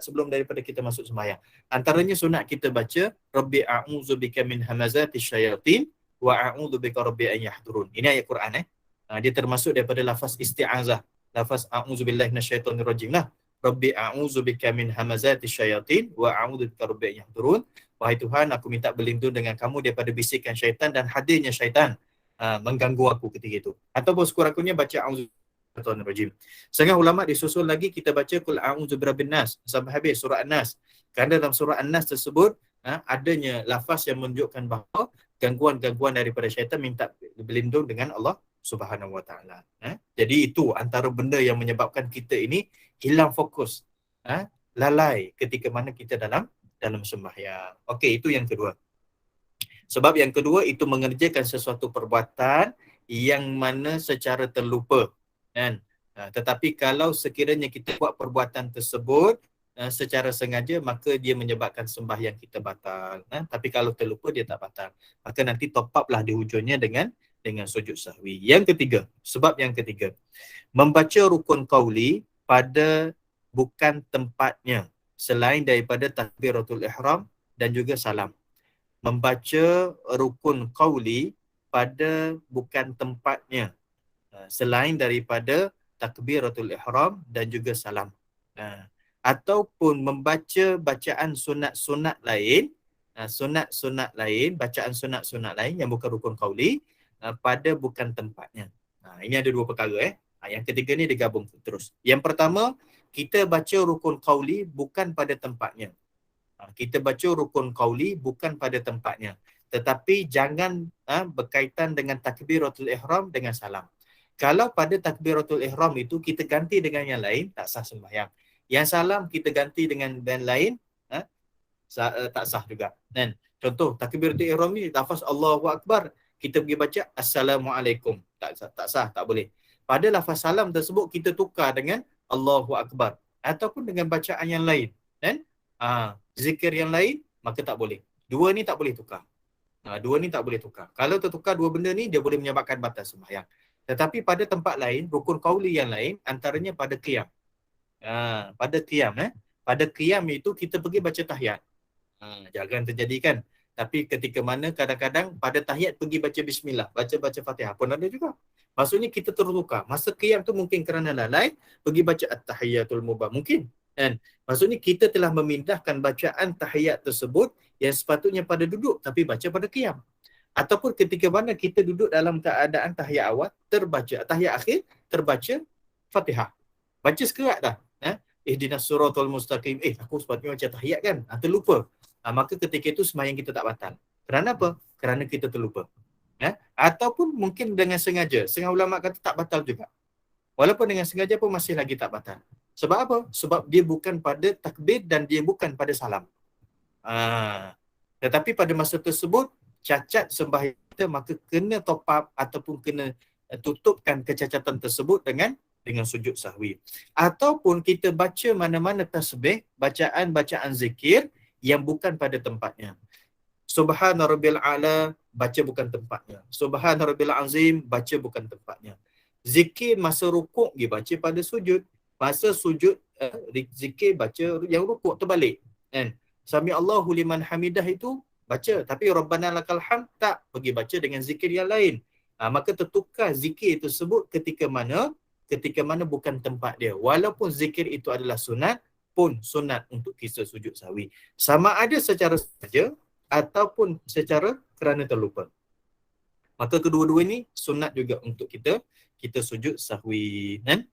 sebelum daripada kita masuk sembahyang. Antaranya sunat kita baca Rabbi a'udzubika min hamazatis syayatin wa a'udzubika rabbi an yahdurun. Ini ayat Quran dia termasuk daripada lafaz isti'azah. Lafaz a'udzubillahi minasyaitonir rajim lah. Rabbi a'udzubika min hamazatis syayatin wa a'udzubika rabbi an yahdurun. Wahai Tuhan, aku minta berlindung dengan kamu daripada bisikan syaitan dan hadirnya syaitan mengganggu aku ketika itu. Ataupun sekurang-kurangnya baca a'udzubillahi rajim. Setengah ulama disusul lagi kita baca qul a'udzu birabbin nas sampai habis surah An-Nas. Kerana dalam surah An-Nas tersebut adanya lafaz yang menunjukkan bahawa gangguan-gangguan daripada syaitan minta berlindung dengan Allah Subhanahu wa taala. Jadi itu antara benda yang menyebabkan kita ini hilang fokus, lalai ketika mana kita dalam sembahyang. Okey, itu yang kedua. Sebab yang kedua itu mengerjakan sesuatu perbuatan yang mana secara terlupa, kan? Tetapi kalau sekiranya kita buat perbuatan tersebut secara sengaja, maka dia menyebabkan sembahyang kita batal. Tapi kalau terlupa dia tak batal. Maka nanti top up lah di hujungnya dengan sujud sahwi. Yang ketiga, sebab yang ketiga, membaca rukun qauli pada bukan tempatnya selain daripada takbiratul ihram dan juga salam. Membaca rukun qauli pada bukan tempatnya selain daripada takbiratul ihram dan juga salam. Ataupun membaca bacaan sunat-sunat lain, bacaan sunat-sunat lain yang bukan rukun qauli pada bukan tempatnya. Ini ada dua perkara. Yang ketiga ni digabung terus. Yang pertama, kita baca rukun qauli bukan pada tempatnya. Kita baca rukun qauli bukan pada tempatnya. Tetapi jangan berkaitan dengan takbiratul ihram dengan salam. Kalau pada takbiratul ihram itu kita ganti dengan yang lain, tak sah sembahyang. Yang salam kita ganti dengan yang lain, tak sah juga. Dan contoh takbiratul ihram ni lafaz Allahu Akbar, kita pergi baca Assalamualaikum, tak sah, tak boleh. Pada lafaz salam tersebut kita tukar dengan Allahu Akbar ataupun dengan bacaan yang lain, kan? Zikir yang lain, maka tak boleh. Dua ni tak boleh tukar. Kalau tertukar dua benda ni, dia boleh menyebabkan batal sembahyang. Tetapi pada tempat lain, rukun qauli yang lain, antaranya pada qiyam. Pada qiyam itu kita pergi baca tahiyat. Jangan terjadikan. Tapi ketika mana kadang-kadang pada tahiyat pergi baca bismillah, baca Fatihah pun ada juga. Maksudnya kita tertukar. Masa qiyam tu mungkin kerana lalai, pergi baca at-tahiyatul mubah. Mungkin. Kan? Maksudnya kita telah memindahkan bacaan tahiyat tersebut yang sepatutnya pada duduk, tapi baca pada qiyam. Ataupun ketika mana kita duduk dalam keadaan tahiyat awal, tahiyat akhir, terbaca Fatihah. Baca sekerat dah. Ihdinas siratal mustaqim. Aku sepatutnya baca tahiyat kan? Terlupa. Maka ketika itu sembahyang kita tak batal. Kerana apa? Kerana kita terlupa. Ataupun mungkin dengan sengaja. Setengah ulama kata tak batal juga. Walaupun dengan sengaja pun masih lagi tak batal. Sebab apa? Sebab dia bukan pada takbir dan dia bukan pada salam. Tetapi pada masa tersebut, cacat sembahyang kita, maka kena top up ataupun kena tutupkan kecacatan tersebut dengan sujud sahwi. Ataupun kita baca mana-mana tasbih, bacaan zikir yang bukan pada tempatnya. Subhana rabbil a'la, baca bukan tempatnya. Subhana rabbil azim, baca bukan tempatnya. Zikir masa rukuk dia baca pada sujud. Masa sujud zikir baca yang rukuk terbalik. Kan? Sami Allahu liman hamidah itu baca, tapi Rabbana lakal hamd tak, pergi baca dengan zikir yang lain. Maka tertukar zikir tersebut ketika mana bukan tempat dia. Walaupun zikir itu adalah sunat, pun sunat untuk kita sujud sahwi. Sama ada secara saja ataupun secara kerana terlupa. Maka kedua-dua ini sunat juga untuk kita sujud sahwi. Kan?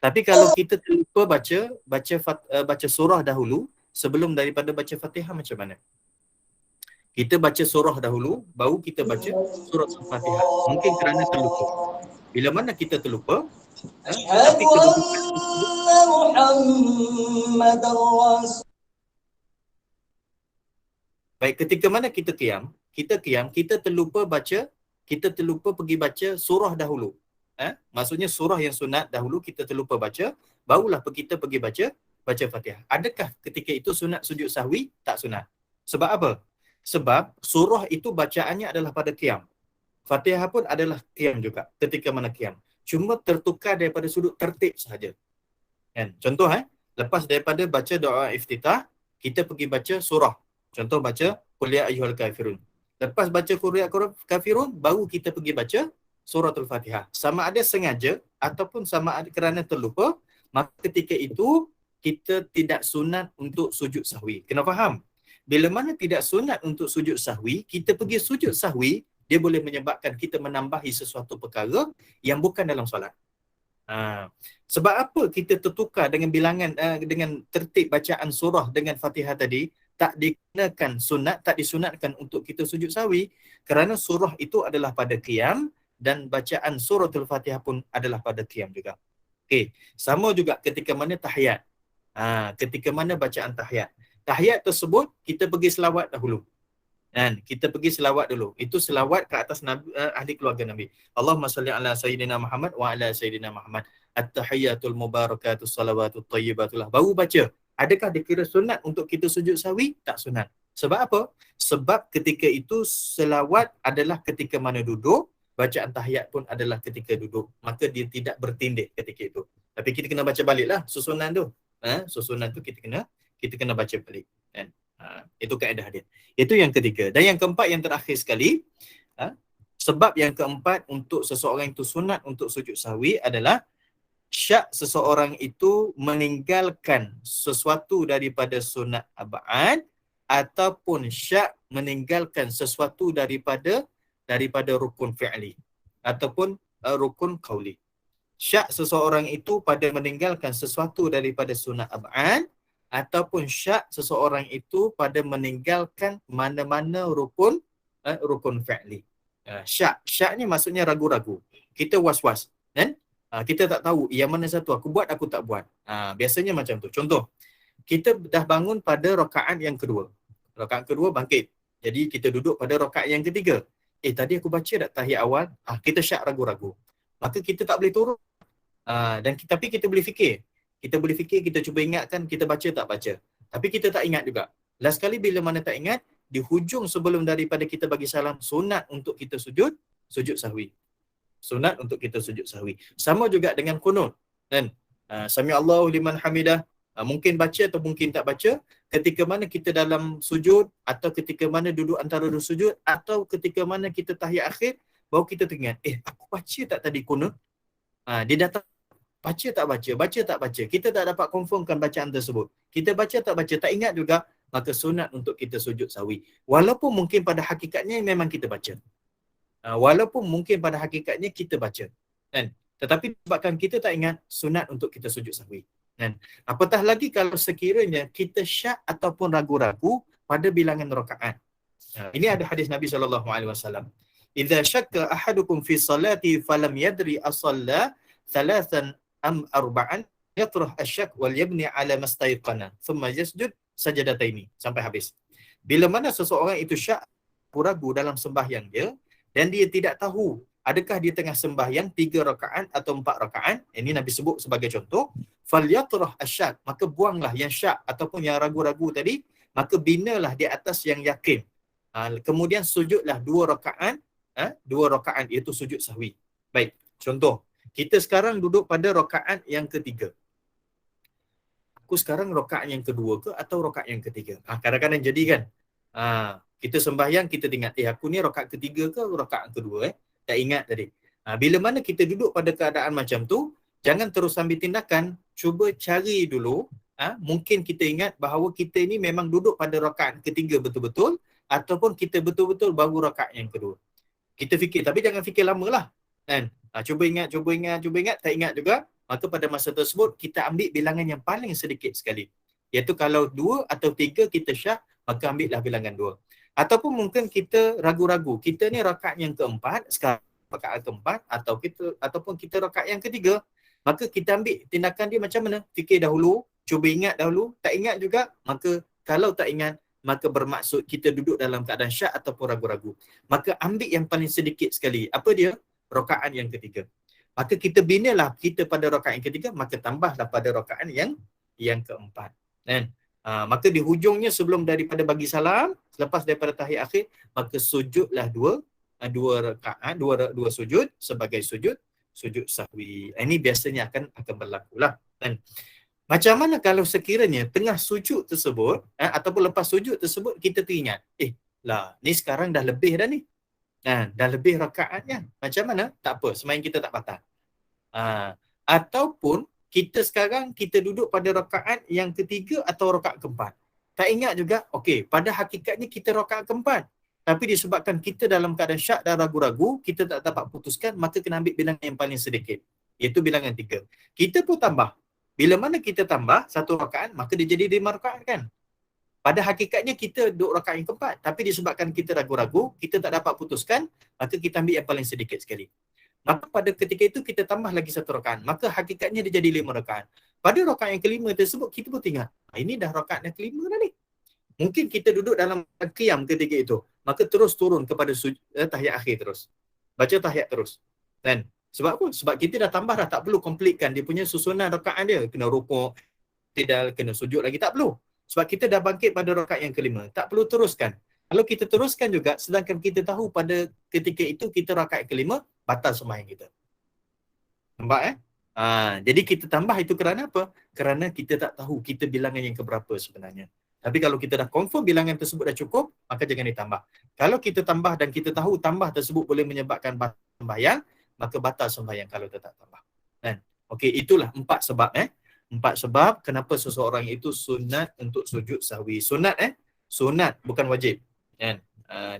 Tapi kalau kita terlupa baca surah dahulu sebelum daripada baca Fatihah, macam mana? Kita baca surah dahulu, baru kita baca surah Fatihah. Mungkin kerana terlupa. Bila mana kita terlupa, tapi kedudukan baik, ketika mana kita qiyam, kita terlupa pergi baca surah dahulu. Maksudnya surah yang sunat dahulu kita terlupa baca, barulah kita pergi baca baca Fatihah. Adakah ketika itu sunat sujud sahwi? Tak sunat. Sebab apa? Sebab surah itu bacaannya adalah pada qiyam. Fatihah pun adalah qiyam juga ketika mana qiyam. Cuma tertukar daripada sudut tertib sahaja. Kan? Contoh lepas daripada baca doa iftitah, kita pergi baca surah. Contoh baca Qul ya ayyuhal kafirun. Lepas baca Qul ya ayyuhal kafirun, baru kita pergi baca suratul Fatihah. Sama ada sengaja ataupun sama ada kerana terlupa, maka ketika itu kita tidak sunat untuk sujud sahwi. Kena faham? Bila mana tidak sunat untuk sujud sahwi, kita pergi sujud sahwi, dia boleh menyebabkan kita menambahi sesuatu perkara yang bukan dalam solat. Sebab apa kita tertukar dengan bilangan dengan tertib bacaan surah dengan Fatihah tadi? Tak dikenakan sunat, tak disunatkan untuk kita sujud sahwi, kerana surah itu adalah pada qiyam dan bacaan suratul Fatihah pun adalah pada qiyam juga. Okey, sama juga ketika mana tahiyat. Ketika mana bacaan tahiyat. Tahiyat tersebut kita pergi selawat dahulu. Dan kita pergi selawat dulu. Itu selawat ke atas Nabi, ahli keluarga Nabi. Allahumma salli ala sayyidina Muhammad wa ala sayyidina Muhammad. At-tahiyyatul mubarakatus salawatut thayyibatullah. Baru baca. Adakah dikira sunat untuk kita sujud sahwi? Tak sunat. Sebab apa? Sebab ketika itu selawat adalah ketika mana duduk, bacaan tahiyat pun adalah ketika duduk. Maka dia tidak bertindih ketika itu. Tapi kita kena baca baliklah susunan tu. Susunan tu kita kena baca balik. Kan? Itu kaedah dia. Itu yang ketiga. Dan yang keempat, yang terakhir sekali, sebab yang keempat untuk seseorang itu sunat untuk sujud sahwi adalah syak seseorang itu meninggalkan sesuatu daripada sunat ab'ad ataupun syak meninggalkan sesuatu daripada rukun fi'li ataupun rukun qauli. Syak seseorang itu pada meninggalkan sesuatu daripada sunat ab'ad ataupun syak seseorang itu pada meninggalkan mana-mana rukun fi'li. Syak ni maksudnya ragu-ragu. Kita was-was, kan? Kita tak tahu yang mana satu aku buat, aku tak buat. Biasanya macam tu. Contoh, kita dah bangun pada rakaat yang kedua. Rakaat kedua bangkit. Jadi kita duduk pada rakaat yang ketiga. Tadi aku baca dah tahiyat awal, kita syak ragu-ragu. Maka kita tak boleh turun. Tapi kita boleh fikir. Kita cuba ingatkan, kita baca tak baca. Tapi kita tak ingat juga. Last kali bila mana tak ingat, di hujung sebelum daripada kita bagi salam, sunat untuk kita sujud sahwi. Sunat untuk kita sujud sahwi. Sama juga dengan qunut. Dan Sami Allahu liman hamidah, mungkin baca atau mungkin tak baca, ketika mana kita dalam sujud, atau ketika mana duduk antara dua sujud, atau ketika mana kita tahiyat akhir, baru kita teringat, aku baca tak tadi qunut? Dia datang, baca tak baca. Kita tak dapat confirmkan bacaan tersebut. Kita baca tak baca, tak ingat juga, maka sunat untuk kita sujud sahwi. Walaupun mungkin pada hakikatnya memang kita baca. Kan? Tetapi sebabkan kita tak ingat, sunat untuk kita sujud sahwi. Kan? Apatah lagi kalau sekiranya kita syak ataupun ragu-ragu pada bilangan rakaat. Ini ada hadis Nabi SAW. Idza syakka ahadukum fi salati falam yadri asalla thalathan am arba'an yatrah asyak wal yabni ala mastayqana thumma yasjud sajadataini, sampai habis. Bila mana seseorang itu syak, ragu dalam sembahyang dia, dan dia tidak tahu adakah dia tengah sembahyang 3 rakaat atau 4 rakaat, ini Nabi sebut sebagai contoh, falyatrah asyak, maka buanglah yang syak ataupun yang ragu-ragu tadi, maka binalah di atas yang yakin. Kemudian sujudlah 2 rakaat, 2 rakaat, iaitu sujud sahwi. Baik, contoh, kita sekarang duduk pada rakaat yang ketiga. Aku sekarang rakaat yang kedua ke atau rakaat yang ketiga? Kadang-kadang jadi kan, kita sembahyang, kita ingat, aku ni rakaat ketiga ke rakaat kedua? Tak ingat tadi. Bila mana kita duduk pada keadaan macam tu, jangan terus ambil tindakan, cuba cari dulu, mungkin kita ingat bahawa kita ni memang duduk pada rakaat ketiga betul-betul, ataupun kita betul-betul baru rakaat yang kedua. Kita fikir, tapi jangan fikir lama lah. Kan? Cuba ingat, tak ingat juga, maka pada masa tersebut kita ambil bilangan yang paling sedikit sekali. Iaitu kalau 2 atau 3 kita syak, maka ambillah bilangan 2. Ataupun mungkin kita ragu-ragu, kita ni rakaat yang keempat, sekarang rakaat keempat, ataupun kita rakaat yang ketiga, maka kita ambil tindakan dia macam mana? Fikir dahulu, cuba ingat dahulu, tak ingat juga, maka kalau tak ingat, maka bermaksud kita duduk dalam keadaan syak ataupun ragu-ragu. Maka ambil yang paling sedikit sekali. Apa dia? Rakaat yang ketiga. Maka kita binalah kita pada rakaat yang ketiga, maka tambahlah pada rakaat yang keempat. Kan? Maka di hujungnya sebelum daripada bagi salam, selepas daripada tahiyat akhir, maka sujudlah dua rakaat, dua sujud sebagai sujud sahwi. Ini biasanya akan berlaku lah. Kan? Macam mana kalau sekiranya tengah sujud tersebut ataupun lepas sujud tersebut kita teringat, ni sekarang dah lebih dah ni. Dah lebih rakaatnya. Macam mana? Tak apa, sembahyang kita tak batal. Ataupun kita sekarang kita duduk pada rakaat yang ketiga atau rakaat keempat. Tak ingat juga, pada hakikatnya kita rakaat keempat. Tapi disebabkan kita dalam keadaan syak dan ragu-ragu, kita tak dapat putuskan, maka kena ambil bilangan yang paling sedikit. Iaitu bilangan 3. Kita pun tambah. Bila mana kita tambah satu rakaat, maka dia jadi 5 rakaat kan? Pada hakikatnya kita duduk rakaat yang keempat. Tapi disebabkan kita ragu-ragu, kita tak dapat putuskan, maka kita ambil yang paling sedikit sekali. Maka pada ketika itu kita tambah lagi satu rakaat. Maka hakikatnya dia jadi 5 rakaat. Pada rakaat yang kelima tersebut, kita pun ingat, ini dah rakaat yang kelima dah ni. Mungkin kita duduk dalam qiyam ketika itu. Maka terus turun kepada tahiyat akhir terus. Baca tahiyat terus. Kan? Sebab apa? Sebab kita dah tambah dah, tak perlu completekan dia punya susunan rakaat dia. Kena rukuk, tidak kena sujud lagi, tak perlu. Sebab kita dah bangkit pada rakaat yang kelima. Tak perlu teruskan. Kalau kita teruskan juga, sedangkan kita tahu pada ketika itu kita rakaat kelima, batal sembahyang kita. Nampak jadi kita tambah itu kerana apa? Kerana kita tak tahu kita bilangan yang keberapa sebenarnya. Tapi kalau kita dah confirm bilangan tersebut dah cukup, maka jangan ditambah. Kalau kita tambah dan kita tahu tambah tersebut boleh menyebabkan batal sembahyang, maka batal sembahyang kalau tetap tambah. Kan? Itulah 4 sebab 4 sebab kenapa seseorang itu sunat untuk sujud sahwi. Sunat bukan wajib. Kan?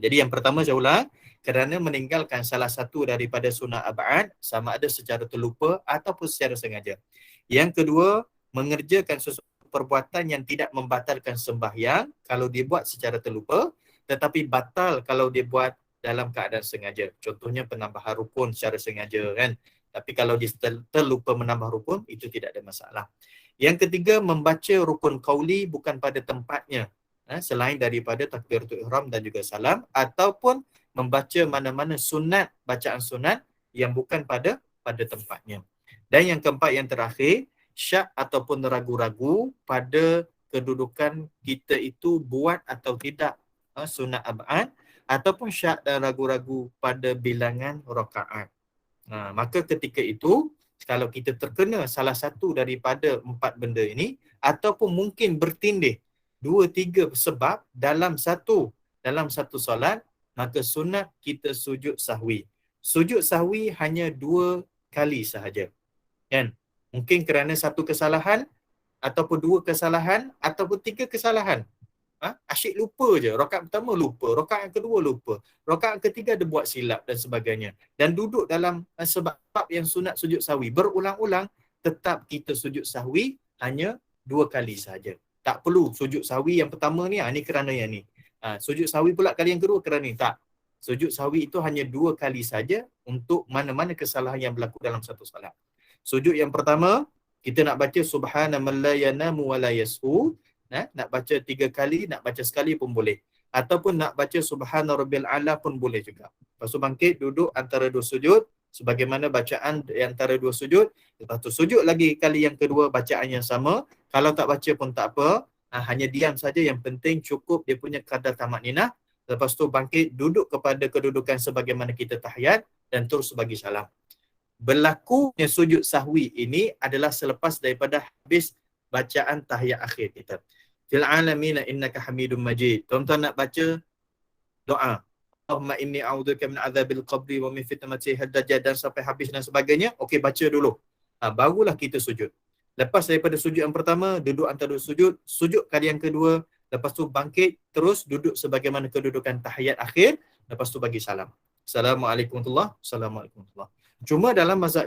Jadi yang pertama saya ulang, kerana meninggalkan salah satu daripada sunat ab'ad, sama ada secara terlupa ataupun secara sengaja. Yang kedua, mengerjakan sesuatu perbuatan yang tidak membatalkan sembahyang kalau dia buat secara terlupa, tetapi batal kalau dia buat dalam keadaan sengaja. Contohnya penambahan rukun secara sengaja kan. Tapi kalau dia terlupa menambah rukun, itu tidak ada masalah. Yang ketiga, membaca rukun qauli bukan pada tempatnya. Selain daripada takbiratul ihram dan juga salam, ataupun membaca mana-mana sunat, bacaan sunat yang bukan pada tempatnya. Dan yang keempat, yang terakhir, syak ataupun ragu-ragu pada kedudukan kita itu buat atau tidak sunat ab'ad, ataupun syak dan ragu-ragu pada bilangan rakaat. Maka ketika itu, kalau kita terkena salah satu daripada 4 benda ini, ataupun mungkin bertindih 2-3 sebab dalam satu solat, maka sunat kita sujud sahwi. Sujud sahwi hanya 2 kali sahaja. Kan? Mungkin kerana satu kesalahan, ataupun 2 kesalahan, ataupun 3 kesalahan. Asyik lupa je. Rakaat pertama lupa, rakaat yang kedua lupa, rakaat ketiga dia buat silap dan sebagainya. Dan duduk dalam sebab yang sunat sujud sahwi berulang-ulang, tetap kita sujud sahwi hanya 2 kali sahaja. Tak perlu sujud sahwi yang pertama ni, ni kerana yang ni. Sujud sahwi pula kali yang kedua kerana ni. Tak. Sujud sahwi itu hanya 2 kali saja untuk mana-mana kesalahan yang berlaku dalam satu salat. Sujud yang pertama, kita nak baca subhana man la yanamu wa la yas'u. Nak baca 3 kali, nak baca sekali pun boleh. Ataupun nak baca subhana rabbil a'la pun boleh juga. Lepas tu bangkit, duduk antara 2 sujud, sebagaimana bacaan antara 2 sujud. Lepas tu sujud lagi kali yang kedua, bacaan yang sama. Kalau tak baca pun tak apa, hanya diam saja, yang penting cukup dia punya kadar tamakninah. Lepas tu bangkit, duduk kepada kedudukan sebagaimana kita tahiyat dan terus bagi salam. Berlakunya sujud sahwi ini adalah selepas daripada habis bacaan tahiyat akhir kita. Fil alamina innaka hamidum majid. Tuan-tuan nak baca doa. Allahumma inni a'udzubika min adzabil qabri wa min fitnatil dajjal dan sampai habis dan sebagainya. Baca dulu. Barulah kita sujud. Lepas daripada sujud yang pertama, duduk antara 2 sujud, sujud kali yang kedua, lepas tu bangkit, terus duduk sebagaimana kedudukan tahiyat akhir, lepas tu bagi salam. Assalamualaikum warahmatullahi wabarakatuh. Cuma dalam mazhab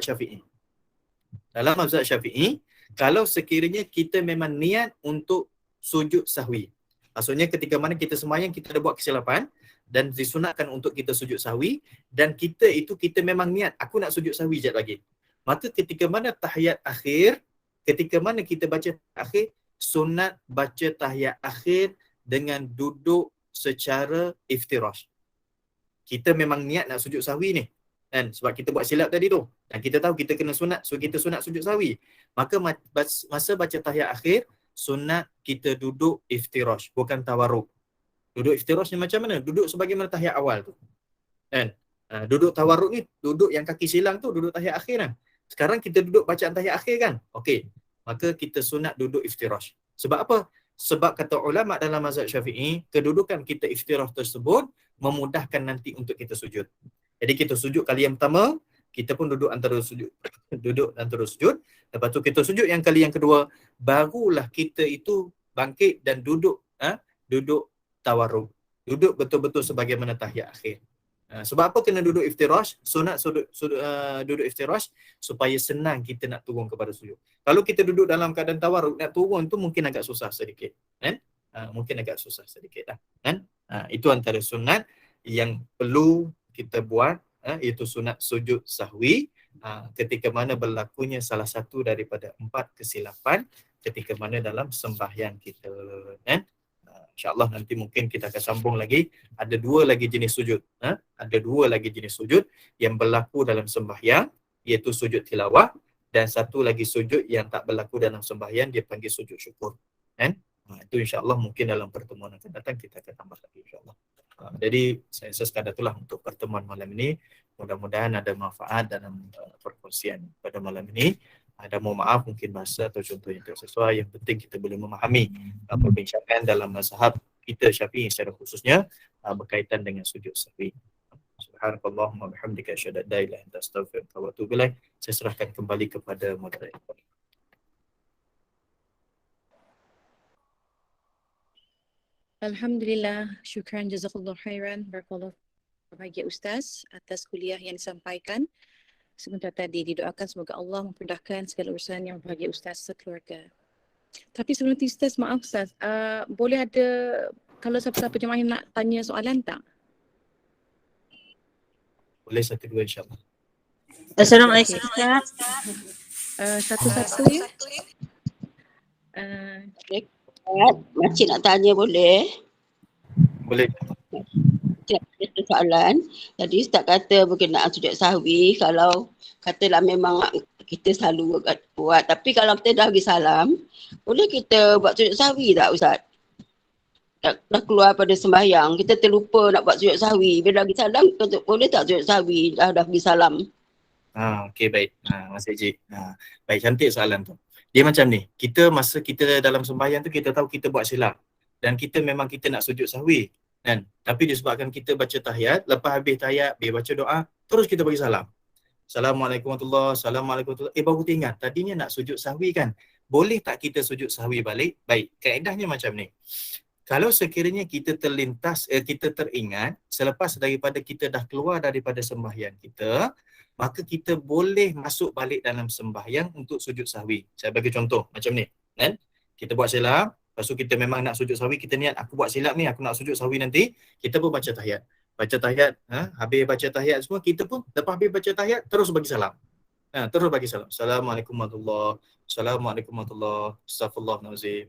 Syafi'i, kalau sekiranya kita memang niat untuk sujud sahwi. Maksudnya ketika mana kita sembahyang, kita ada buat kesilapan dan disunatkan untuk kita sujud sahwi, dan kita memang niat, aku nak sujud sahwi sekejap lagi. Maka ketika mana tahiyat akhir, ketika mana kita baca akhir, sunat baca tahiyat akhir dengan duduk secara iftirash. Kita memang niat nak sujud sahwi ni. kan, sebab kita buat silap tadi tu dan kita tahu kita kena sunat, so kita sunat sujud sahwi. Maka masa baca tahiyat akhir, sunat kita duduk iftirash, bukan tawarruk. Duduk iftirash ni macam mana? Duduk sebagaimana tahiyat awal tu, kan. Duduk tawarruk ni, duduk yang kaki silang tu, duduk tahiyat akhir kan. Sekarang kita duduk bacaan tahiyat akhir kan. Okey, maka kita sunat duduk iftirash. Sebab apa? Sebab kata ulama dalam mazhab Syafi'i, kedudukan kita iftirash tersebut memudahkan nanti untuk kita sujud. Jadi kita sujud kali yang pertama, kita pun duduk antara sujud. Duduk antara sujud. Lepas tu kita sujud yang kali yang kedua, barulah kita itu bangkit dan duduk duduk tawarruk. Duduk betul-betul sebagaimana tahiyat akhir. Sebab apa kena duduk iftirash? Sunat duduk iftirash supaya senang kita nak turun kepada sujud. Kalau kita duduk dalam keadaan tawarruk, nak turun tu mungkin agak susah sedikit, kan? Mungkin agak susah sedikit lah, kan? Itu antara sunat yang perlu kita buat, iaitu sunat sujud sahwi ketika mana berlakunya salah satu daripada 4 kesilapan ketika mana dalam sembahyang kita, kan? InsyaAllah nanti mungkin kita akan sambung lagi. Ada 2 lagi jenis sujud. Ada 2 lagi jenis sujud yang berlaku dalam sembahyang, iaitu sujud tilawah, dan satu lagi sujud yang tak berlaku dalam sembahyang, dia panggil sujud syukur. Kan? Itu insyaAllah mungkin dalam pertemuan akan datang kita akan tambah lagi insyaAllah. Jadi saya rasa sekadar itulah untuk pertemuan malam ini. Mudah-mudahan ada manfaat dalam perkongsian pada malam ini. Ada mohon maaf mungkin bahasa atau contoh yang tidak sesuai. Yang penting kita boleh memahami perbincangan dalam mazhab kita Syafi'i secara khususnya berkaitan dengan sujud sahwi. Subhanakallahumma bihamdika asyhadu an la ilaha illa anta astaghfiruka wa atubu ilaik. Saya serahkan kembali kepada moderator. Alhamdulillah, syukran jazakallahu khairan, barakallahu bahagia Ustaz atas kuliah yang disampaikan. Sebentar tadi didoakan semoga Allah memudahkan segala urusan yang bahagia Ustaz sekeluarga. Tapi sebelum itu Ustaz, maaf Ustaz, boleh ada kalau siapa-siapa jemaah yang nak tanya soalan tak? Boleh 1-2 insyaAllah. Assalamualaikum Ustaz. Satu-satu ya. Makcik nak tanya boleh? Boleh. Ada soalan. Jadi Ustaz kata berkenaan sujud sahwi, kalau katalah memang kita selalu buat, tapi kalau kita dah bagi salam, boleh kita buat sujud sahwi tak Ustaz? Dah keluar pada sembahyang, kita terlupa nak buat sujud sahwi. Bila bagi salam, boleh tak sujud sahwi dah bagi salam? Okey, baik. Mas Eji. Baik, cantik soalan tu. Dia macam ni, masa kita dalam sembahyang tu kita tahu kita buat silap dan kita memang kita nak sujud sahwi, kan? Tapi disebabkan kita baca tahiyat, lepas habis tahiyat, baca doa, terus kita bagi salam. Assalamualaikum warahmatullahi wabarakatuh. Assalamualaikum warahmatullahi wabarakatuh. Baru ingat, tadinya nak sujud sahwi kan? Boleh tak kita sujud sahwi balik? Baik, kaedahnya macam ni. Kalau sekiranya kita terlintas, kita teringat selepas daripada kita dah keluar daripada sembahyang kita, maka kita boleh masuk balik dalam sembahyang untuk sujud sahwi. Saya bagi contoh macam ni, kan? Kita buat silap, lepas tu kita memang nak sujud sahwi, kita niat aku buat silap ni, aku nak sujud sahwi nanti, kita pun baca tahiyat. Baca tahiyat, habis baca tahiyat semua, kita pun lepas habis baca tahiyat terus bagi salam. Terus bagi salam. Assalamualaikum warahmatullahi wabarakatuh. Assalamualaikum warahmatullahi wabarakatuh. Astaghfirullahalazim.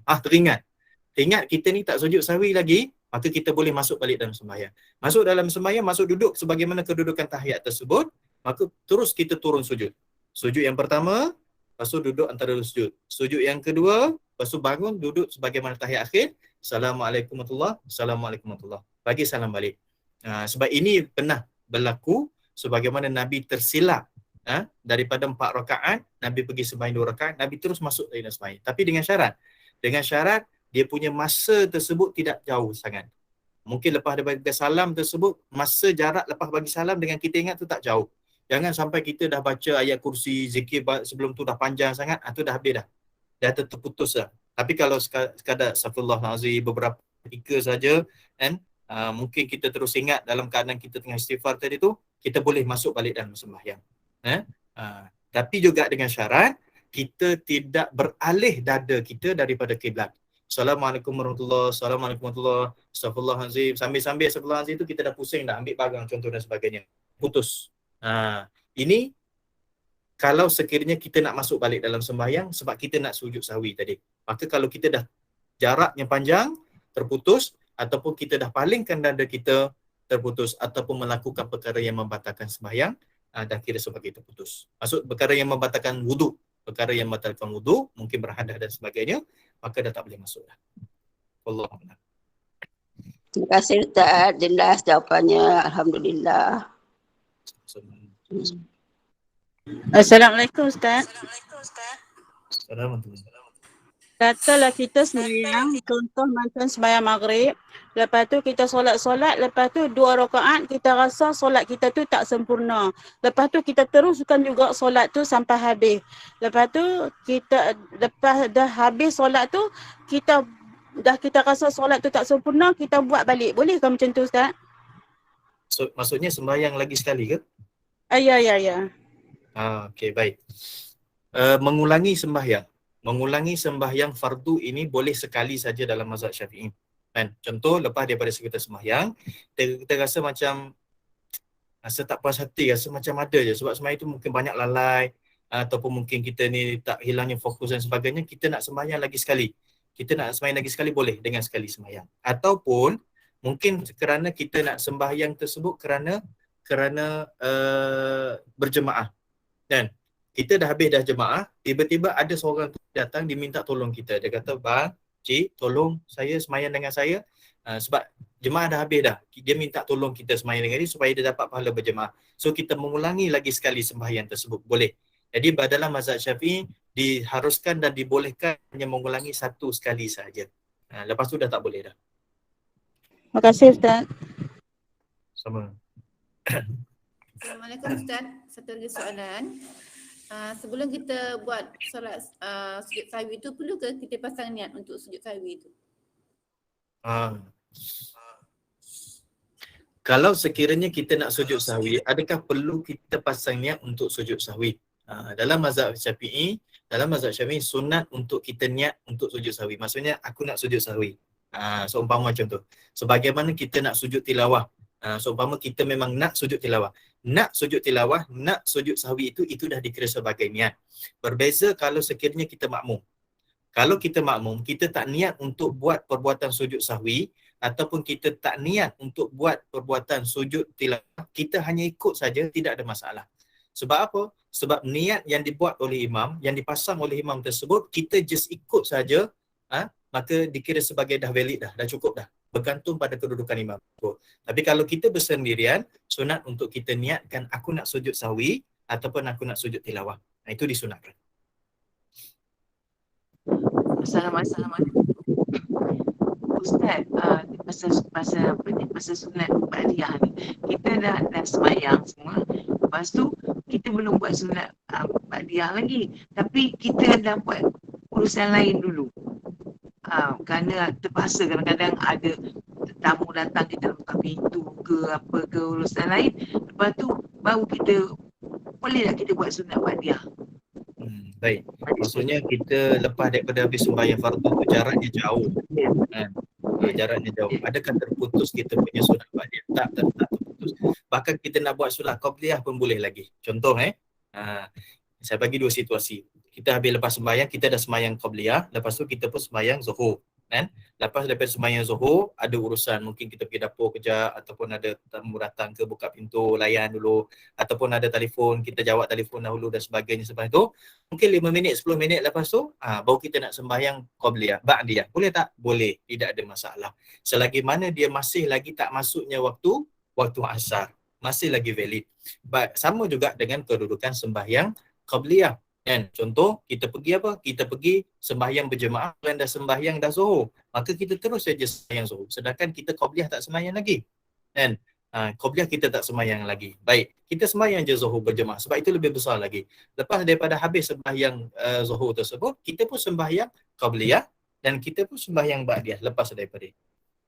Astaghfirullahalazim. Teringat kita ni tak sujud sahwi lagi, maka kita boleh masuk balik dalam sembahyang. Masuk dalam sembahyang, masuk duduk sebagaimana kedudukan tahiyat tersebut, maka terus kita turun sujud. Sujud yang pertama, lepas tu duduk antara sujud. Sujud yang kedua, lepas tu bangun duduk sebagaimana tahiyat akhir. Assalamualaikum warahmatullahi wabarakatuh. Assalamualaikum warahmatullahi wabarakatuh. Bagi salam balik. Sebab ini pernah berlaku sebagaimana Nabi tersilap. Daripada 4 rakaat, Nabi pergi sembahyang 2 rakaat, Nabi terus masuk dalam sembahyang. Tapi dengan syarat dia punya masa tersebut tidak jauh sangat. Mungkin lepas dia bagi salam tersebut, masa jarak lepas bagi salam dengan kita ingat tu tak jauh. Jangan sampai kita dah baca ayat kursi, zikir sebelum tu dah panjang sangat, tu dah habis dah. Dah terputus dah. Tapi kalau sekadar astagfirullahalazim beberapa ketika saja, kan, mungkin kita terus ingat dalam keadaan kita tengah istighfar tadi tu, kita boleh masuk balik dalam sembahyang. Tapi juga dengan syarat, kita tidak beralih dada kita daripada kiblat. Assalamualaikum warahmatullahi wabarakatuh. Assalamualaikum warahmatullahi wabarakatuh. Astaghfirullahalazim. Sambil-sambil astaghfirullahalazim tu kita dah pusing dah ambil pagang contoh dan sebagainya. Putus. Ini kalau sekiranya kita nak masuk balik dalam sembahyang sebab kita nak sujud sahwi tadi. Maka kalau kita dah jaraknya panjang, terputus ataupun kita dah palingkan dada kita terputus, ataupun melakukan perkara yang membatalkan sembahyang, dah kira sebagai terputus. Maksud perkara yang membatalkan wuduk, mungkin berhadas dan sebagainya, maka dah tak boleh masuk dah. Wallahu a'lam. Terima kasih Ustaz, jelas jawapannya. Alhamdulillah. Assalamualaikum Ustaz. Assalamualaikum. Katalah kita sembahyang, contoh macam sembahyang maghrib, lepas tu kita solat, lepas tu 2 rakaat kita rasa solat kita tu tak sempurna. Lepas tu kita teruskan juga solat tu sampai habis. Lepas tu kita lepas dah habis solat tu, kita rasa solat tu tak sempurna, kita buat balik. Boleh ke macam tu Ustaz? So, maksudnya sembahyang lagi sekali ke? Ya. Okey, baik. Mengulangi sembahyang fardu ini boleh sekali saja dalam mazhab Syafi'i. Kan? Contoh, lepas daripada kita sembahyang, kita rasa macam tak puas hati, rasa macam ada je sebab sembahyang itu mungkin banyak lalai, ataupun mungkin kita ni tak hilangnya fokus dan sebagainya, kita nak sembahyang lagi sekali. Boleh dengan sekali sembahyang. Ataupun mungkin kerana kita nak sembahyang tersebut kerana berjemaah. Dan kita dah habis dah jemaah, tiba-tiba ada seorang tu datang diminta tolong kita. Dia kata, "Bang, cik, tolong saya sembahyang dengan saya." Sebab jemaah dah habis dah. Dia minta tolong kita sembahyang dengan dia supaya dia dapat pahala berjemaah. So kita mengulangi lagi sekali sembahyang tersebut. Boleh. Jadi dalam mazhab Syafi'i diharuskan dan dibolehkan hanya mengulangi satu sekali saja. Lepas tu dah tak boleh dah. Terima kasih Ustaz. Sama. Assalamualaikum Ustaz. Satu lagi soalan. Sebelum kita buat solat sujud sahwi itu, perlu ke kita pasang niat untuk sujud sahwi itu? Kalau sekiranya kita nak sujud sahwi, adakah perlu kita pasang niat untuk sujud sahwi? Dalam mazhab Syafi'i, sunat untuk kita niat untuk sujud sahwi. Maksudnya aku nak sujud sahwi. Seumpama macam tu. Sebagaimana kita nak sujud tilawah. Seumpama kita memang nak sujud tilawah. Nak sujud sahwi itu dah dikira sebagai niat. Berbeza kalau sekiranya kita makmum. Kalau kita makmum, kita tak niat untuk buat perbuatan sujud sahwi ataupun kita tak niat untuk buat perbuatan sujud tilawah, kita hanya ikut saja, tidak ada masalah. Sebab apa? Sebab niat yang dibuat oleh imam, yang dipasang oleh imam tersebut, kita just ikut saja, maka dikira sebagai dah valid dah cukup dah. Bergantung pada kedudukan imam. Tapi kalau kita bersendirian, sunat untuk kita niatkan aku nak sujud sahwi ataupun aku nak sujud tilawah. Itu disunatkan. Assalamualaikum. Ustaz, masa sunat ba'diyah ni, kita dah sembahyang semua. Lepas tu kita belum buat sunat ba'diyah lagi, tapi kita dah buat urusan lain dulu. Kerana terpaksa kadang-kadang ada tamu datang, kita buka pintu ke urusan lain. Lepas tu baru kita boleh tak kita buat sunat ba'diyah? Baik. Maksudnya kita lepas daripada habis sembahyang fardu tu jaraknya jauh. Jaraknya jauh. Adakah terputus kita punya sunat ba'diyah? Tak terputus. Bahkan kita nak buat sunat qabliyah pun boleh lagi. Contoh saya bagi dua situasi. Kita habis lepas sembahyang, kita dah sembahyang qabliyah, lepas tu kita pun sembahyang zuhur. Kan? Lepas daripada sembahyang zuhur, ada urusan, mungkin kita pergi dapur kejap, ataupun ada tamu datang ke buka pintu, layan dulu, ataupun ada telefon, kita jawab telefon dahulu dan sebagainya. Sebab itu, mungkin 5 minit, 10 minit lepas tu, baru kita nak sembahyang qabliyah, ba'diyah. Boleh tak? Boleh, tidak ada masalah. Selagi mana dia masih lagi tak masuknya waktu asar, masih lagi valid. Sama juga dengan kedudukan sembahyang qabliyah. Kan? Contoh, kita pergi sembahyang berjemaah dan dah sembahyang dah zuhur. Maka kita terus saja sembahyang zuhur. Sedangkan kita qabliyah tak sembahyang lagi. Kan? Qabliyah kita tak sembahyang lagi. Baik, kita sembahyang je zuhur berjemaah. Sebab itu lebih besar lagi. Lepas daripada habis sembahyang zuhur tersebut, kita pun sembahyang qabliyah dan kita pun sembahyang ba'diyah lepas daripada.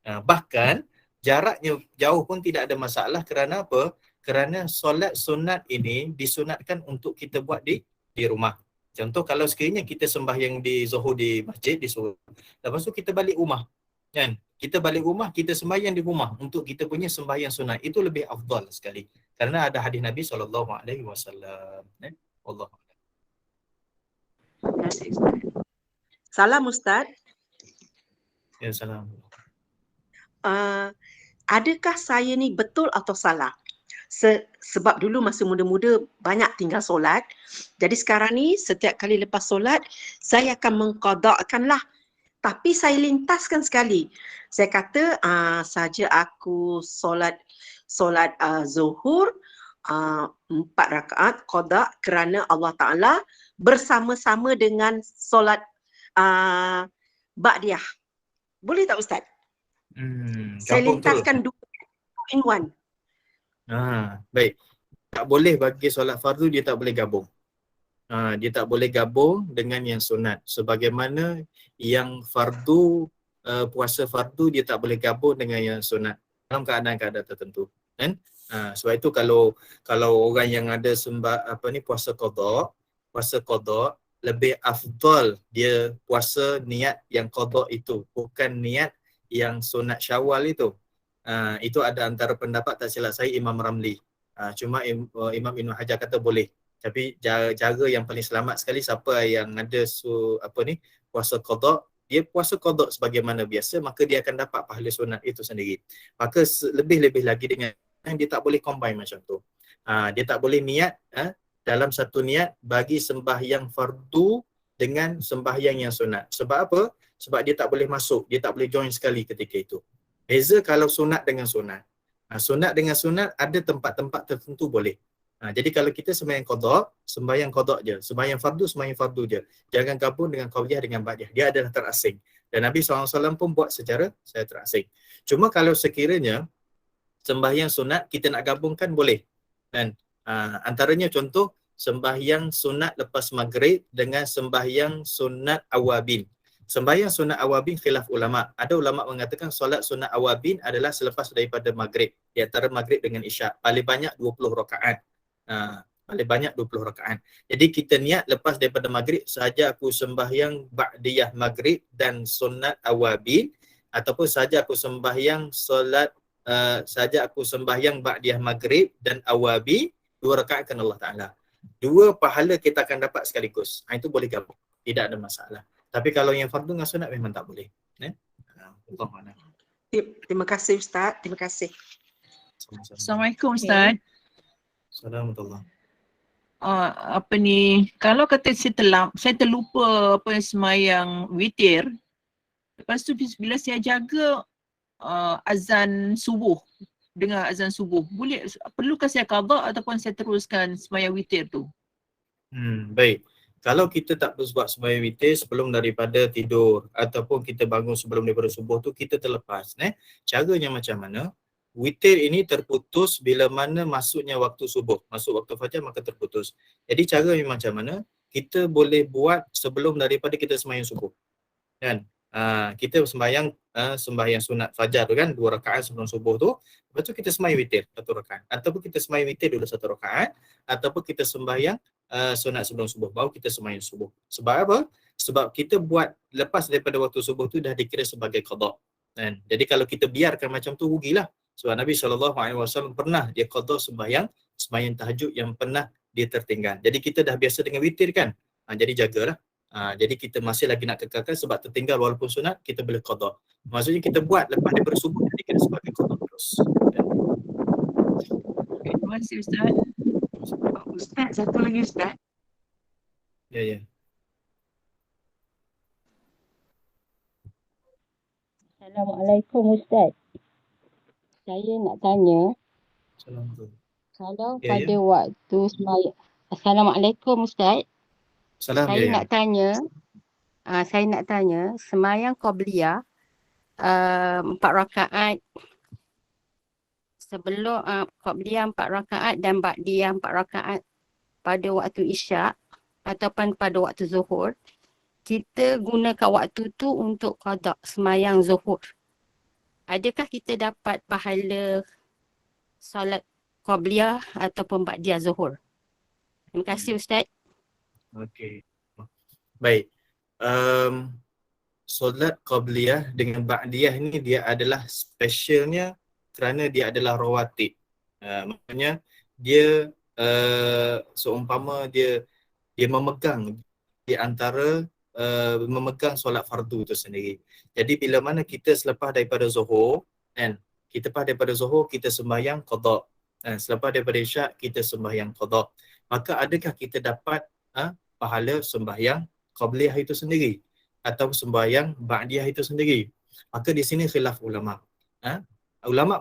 Bahkan, jaraknya jauh pun tidak ada masalah. Kerana apa? Kerana solat sunat ini disunatkan untuk kita buat di rumah. Contoh kalau sekiranya kita sembahyang di zuhur di masjid, disuruh. Lepas tu kita balik rumah. Kan? Kita balik rumah, kita sembahyang di rumah untuk kita punya sembahyang sunat. Itu lebih afdal sekali. Kerana ada hadis Nabi SAW. Allah. Terima kasih Ustaz. Salam Ustaz. Ya, salam. adakah saya ni betul atau salah? Sebab dulu masa muda-muda banyak tinggal solat. Jadi sekarang ni setiap kali lepas solat, saya akan mengqada'kanlah. Tapi saya lintaskan sekali. Saya kata saja aku solat zuhur 4 rakaat qada kerana Allah Ta'ala bersama-sama dengan solat ba'diyah. Boleh tak Ustaz? Saya Gabung tu. lintaskan 2 in 1. Baik. Tak boleh bagi solat fardu, dia tak boleh gabung. Dia tak boleh gabung dengan yang sunat. Sebagaimana yang fardu, puasa fardu dia tak boleh gabung dengan yang sunat dalam keadaan-keadaan tertentu. Kan? Sebab itu kalau orang yang ada puasa qada lebih afdal dia puasa niat yang qada itu, bukan niat yang sunat Syawal itu. Itu ada antara pendapat, tak silap saya, Imam Ramli. Cuma Imam Ibn Hajar kata boleh. Tapi cara yang paling selamat sekali, siapa yang ada puasa qada, dia puasa qada sebagaimana biasa, maka dia akan dapat pahala sunat itu sendiri. Maka lebih-lebih lagi dengan dia tak boleh combine macam tu. Dia tak boleh niat dalam satu niat bagi sembahyang fardu dengan sembahyang yang sunat. Sebab apa? Sebab dia tak boleh masuk, dia tak boleh join sekali ketika itu. Beza kalau sunat dengan sunat. Sunat dengan sunat ada tempat-tempat tertentu boleh. Jadi kalau kita sembahyang qada je. Sembahyang fardu je. Jangan gabung dengan qabliyah dengan ba'diyah. Dia adalah terasing. Dan Nabi SAW pun buat secara terasing. Cuma kalau sekiranya sembahyang sunat kita nak gabungkan boleh. Dan antaranya contoh sembahyang sunat lepas maghrib dengan sembahyang sunat awabin. Sembahyang sunat awabin khilaf ulama. Ada ulama mengatakan solat sunat awabin adalah selepas daripada maghrib, di antara maghrib dengan isyak. Paling banyak 20 rakaat. Paling banyak 20 rakaat. Jadi kita niat lepas daripada maghrib sahaja aku sembahyang ba'diyah maghrib dan sunat awabin, ataupun sahaja aku sembahyang ba'diyah maghrib dan awabi, 2 rakaat kan Allah Ta'ala. 2 pahala kita akan dapat sekaligus. Itu boleh gabung. Tidak ada masalah. Tapi kalau yang fardu dengan sunat memang tak boleh. Terima kasih Ustaz. Terima kasih. Assalamualaikum Ustaz. Assalamualaikum. Kalau kata saya terlupa semayang witir, lepas tu bila saya jaga azan subuh, dengar azan subuh, perlukah saya qada ataupun saya teruskan semayang witir tu? Baik. Kalau kita tak buat sembahyang witir sebelum daripada tidur ataupun kita bangun sebelum daripada subuh tu, kita terlepas. Caranya macam mana? Witir ini terputus bila mana masuknya waktu subuh. Masuk waktu fajar maka terputus. Jadi cara macam mana? Kita boleh buat sebelum daripada kita sembahyang subuh. Kan? Kita sembahyang sunat fajar tu kan, 2 rakaat sebelum subuh tu. Lepas tu kita sembahyang witir 1 rakaat. Ataupun kita sembahyang witir dulu 1 rakaat. Ataupun kita sembahyang sunat sebelum subuh, baru kita sembahyang subuh. Sebab apa? Sebab kita buat lepas daripada waktu subuh tu dah dikira sebagai qada. Kan? Jadi kalau kita biarkan macam tu, rugilah. Sebab Nabi SAW pernah dia qada sembahyang tahajud yang pernah dia tertinggal. Jadi kita dah biasa dengan witir kan? Jadi jagalah. Jadi kita masih lagi nak kekalkan sebab tertinggal walaupun sunat, kita boleh qada. Maksudnya kita buat lepas daripada subuh dah dikira sebagai qada terus. Terima kasih Ustaz. Ustaz, satu lagi Ustaz. Ya. Assalamualaikum Ustaz. Saya nak tanya, Assalamualaikum. kalau Ya. pada waktu sembahyang, Assalamualaikum Ustaz. Salam Saya ya. nak tanya, sembahyang qabliyah 4 rakaat sebelum qabliyah 4 rakaat dan ba'diyah 4 rakaat pada waktu isyak ataupun pada waktu zuhur, kita gunakan waktu tu untuk qada sembahyang zuhur. Adakah kita dapat pahala solat qabliyah ataupun ba'diyah zuhur? Terima kasih Ustaz. Okey. Baik. Solat qabliyah dengan ba'diyah ni dia adalah specialnya kerana dia adalah rawatib. Maknanya dia seumpama dia memegang di antara memegang solat fardu itu sendiri. Jadi bila mana kita selepas daripada zuhur kan, Kita lepas daripada Zuhur kita sembahyang qada. Selepas daripada Isyak kita sembahyang qada. Maka adakah kita dapat pahala sembahyang qabliyah itu sendiri atau sembahyang ba'diyah itu sendiri? Maka di sini khilaf ulama. Ada ulama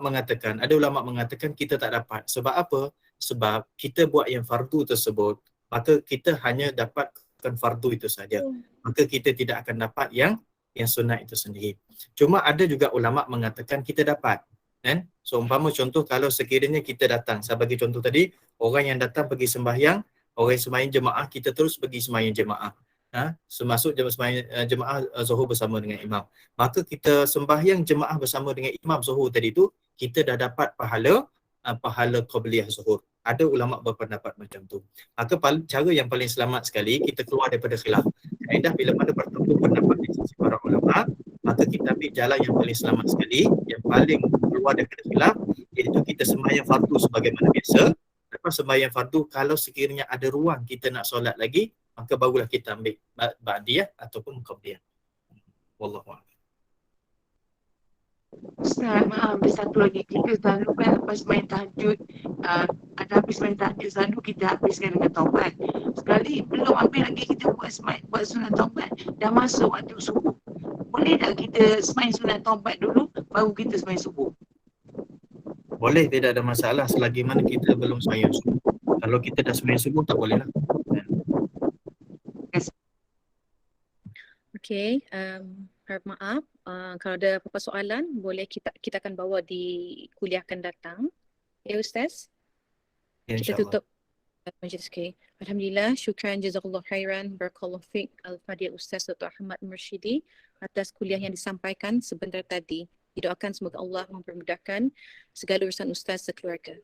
mengatakan kita tak dapat. Sebab apa? Sebab kita buat yang fardu tersebut, maka kita hanya dapatkan fardu itu saja. Maka kita tidak akan dapat yang sunat itu sendiri. Cuma ada juga ulama mengatakan kita dapat. Kan? So umpama contoh kalau sekiranya kita datang, saya bagi contoh tadi, orang yang datang pergi sembahyang, orang yang sembahyang jemaah, kita terus pergi sembahyang jemaah. Semasuk sembahyang jemaah Zuhur bersama dengan imam. Maka kita sembahyang jemaah bersama dengan imam Zuhur tadi tu, kita dah dapat pahala qabliyah Zuhur. Ada ulama berpendapat macam tu. Maka cara yang paling selamat sekali kita keluar daripada khilaf. Kaedah bila mana bertemu pendapat di sisi para ulama, maka kita ambil jalan yang paling selamat sekali, yang paling keluar daripada khilaf, iaitu kita sembahyang fardu sebagaimana biasa. Lepas sembahyang fardu, kalau sekiranya ada ruang kita nak solat lagi, maka barulah kita ambil ba'diyah ataupun qabliyah. Wallahu a'lam. Ustaz, maaf, ada satu lagi. Kita selalu kan lepas main tahajud, ada habis main tahajud, selalu kita habiskan dengan taubat. Sekali belum ambil lagi kita buat sunat taubat, dah masuk waktu subuh. Boleh tak kita semain sunat taubat dulu, baru kita semain subuh? Boleh, tidak ada masalah selagi mana kita belum sembahyang subuh. Kalau kita dah sembahyang subuh, tak boleh lah. Okey, harap maaf. Kalau ada apa-apa soalan, boleh kita akan bawa di kuliah akan datang. Ya Ustaz? Ya, Kita insyaAllah. tutup majlis. Okay. Alhamdulillah, syukran jazakallah khairan, barakallahu fiqh Al-Fadhil Ustaz Dr. Ahmad Mursyidi atas kuliah yang disampaikan sebentar tadi. Didoakan semoga Allah mempermudahkan segala urusan Ustaz sekeluarga.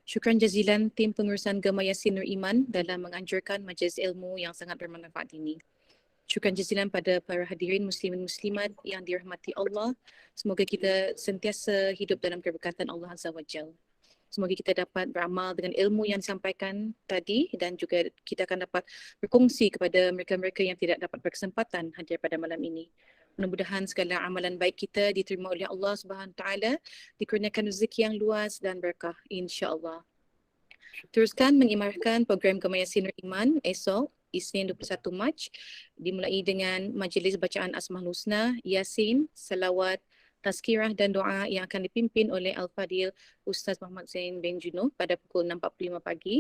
Syukran jazilan tim pengurusan Gema Yasin Nur Iman dalam menganjurkan majlis ilmu yang sangat bermanfaat ini. Syukran jazilan pada para hadirin muslimin muslimat yang dirahmati Allah. Semoga kita sentiasa hidup dalam keberkatan Allah Azza wa Jalla. Semoga kita dapat beramal dengan ilmu yang disampaikan tadi dan juga kita akan dapat berkongsi kepada mereka-mereka yang tidak dapat berkesempatan hadir pada malam ini. Mudah-mudahan segala amalan baik kita diterima oleh Allah Subhanahu Taala, dikurniakan rezeki yang luas dan berkah insya-Allah. Teruskan mengimarkan program Gema Yasin Nur Iman esok Isnin 21 Mac dimulai dengan majlis bacaan Asmaul Husna, Yasin, Salawat, Tazkirah dan doa yang akan dipimpin oleh Al-Fadhil Ustaz Muhammad Zain bin Junub pada pukul 6.45 pagi.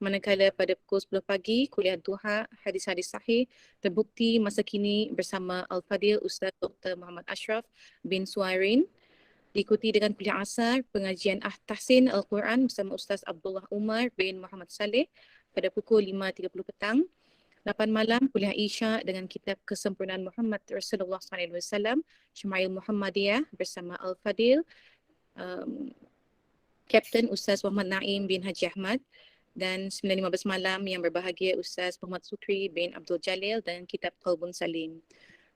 Manakala pada pukul 10 pagi, kuliah duha, hadis-hadis sahih, terbukti masa kini bersama Al-Fadhil Ustaz Dr. Muhammad Ashraf bin Suairin. Diikuti dengan kuliah asar, pengajian Tahsin Al-Quran bersama Ustaz Abdullah Umar bin Muhammad Saleh pada pukul 5.30 petang. 8 malam kuliah Isya dengan kitab Kesempurnaan Muhammad Rasulullah SAW, Syama'il Muhammadiyah bersama Al-Fadhil, Kapten Ustaz Muhammad Naim bin Haji Ahmad, dan 9.15 malam yang berbahagia Ustaz Muhammad Sukri bin Abdul Jalil dan kitab Qalbun Salim.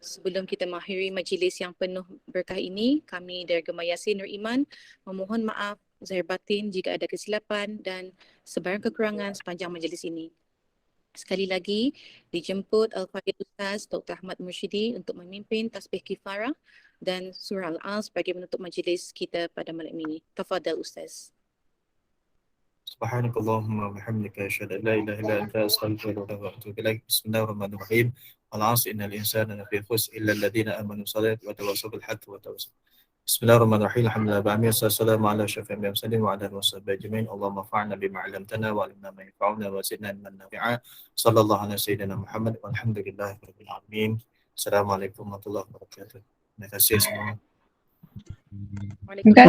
Sebelum kita mengakhiri majlis yang penuh berkah ini, kami dari Gema Yasin Nur Iman memohon maaf zahir batin jika ada kesilapan dan sebarang kekurangan sepanjang majlis ini. Sekali lagi dijemput Al-Fadhil Ustaz Dr. Ahmad Mursyidi untuk memimpin tasbih kifarah dan surah Al-As sebagai penutup majlis kita pada malam ini. Tafadhal Ustaz. Subhanakallahumma wa bihamdika asyhadu an la ilaha illa anta astaghfiruka wa atubu ilaik. Bismillahirrahmanirrahim. Al-'asr innal insana lafi khusr illa alladhina amanu wa tawassaw bil haqqi wa tawassaw. Bismillahirrahmanirrahim. Alhamdulillah ba'ami wassalamu ala syafii al-mursalin wa ala alihi washabbihi ajma'in. Allahumma fa'alna bima 'allamtana wa 'allimna ma yanfa'una wa zidna ilman nafi'a. Sallallahu ala sayyidina Muhammad walhamdulillahi rabbil alamin. Assalamualaikum warahmatullahi wabarakatuh. Terima kasih semua. Waalaikumsalam.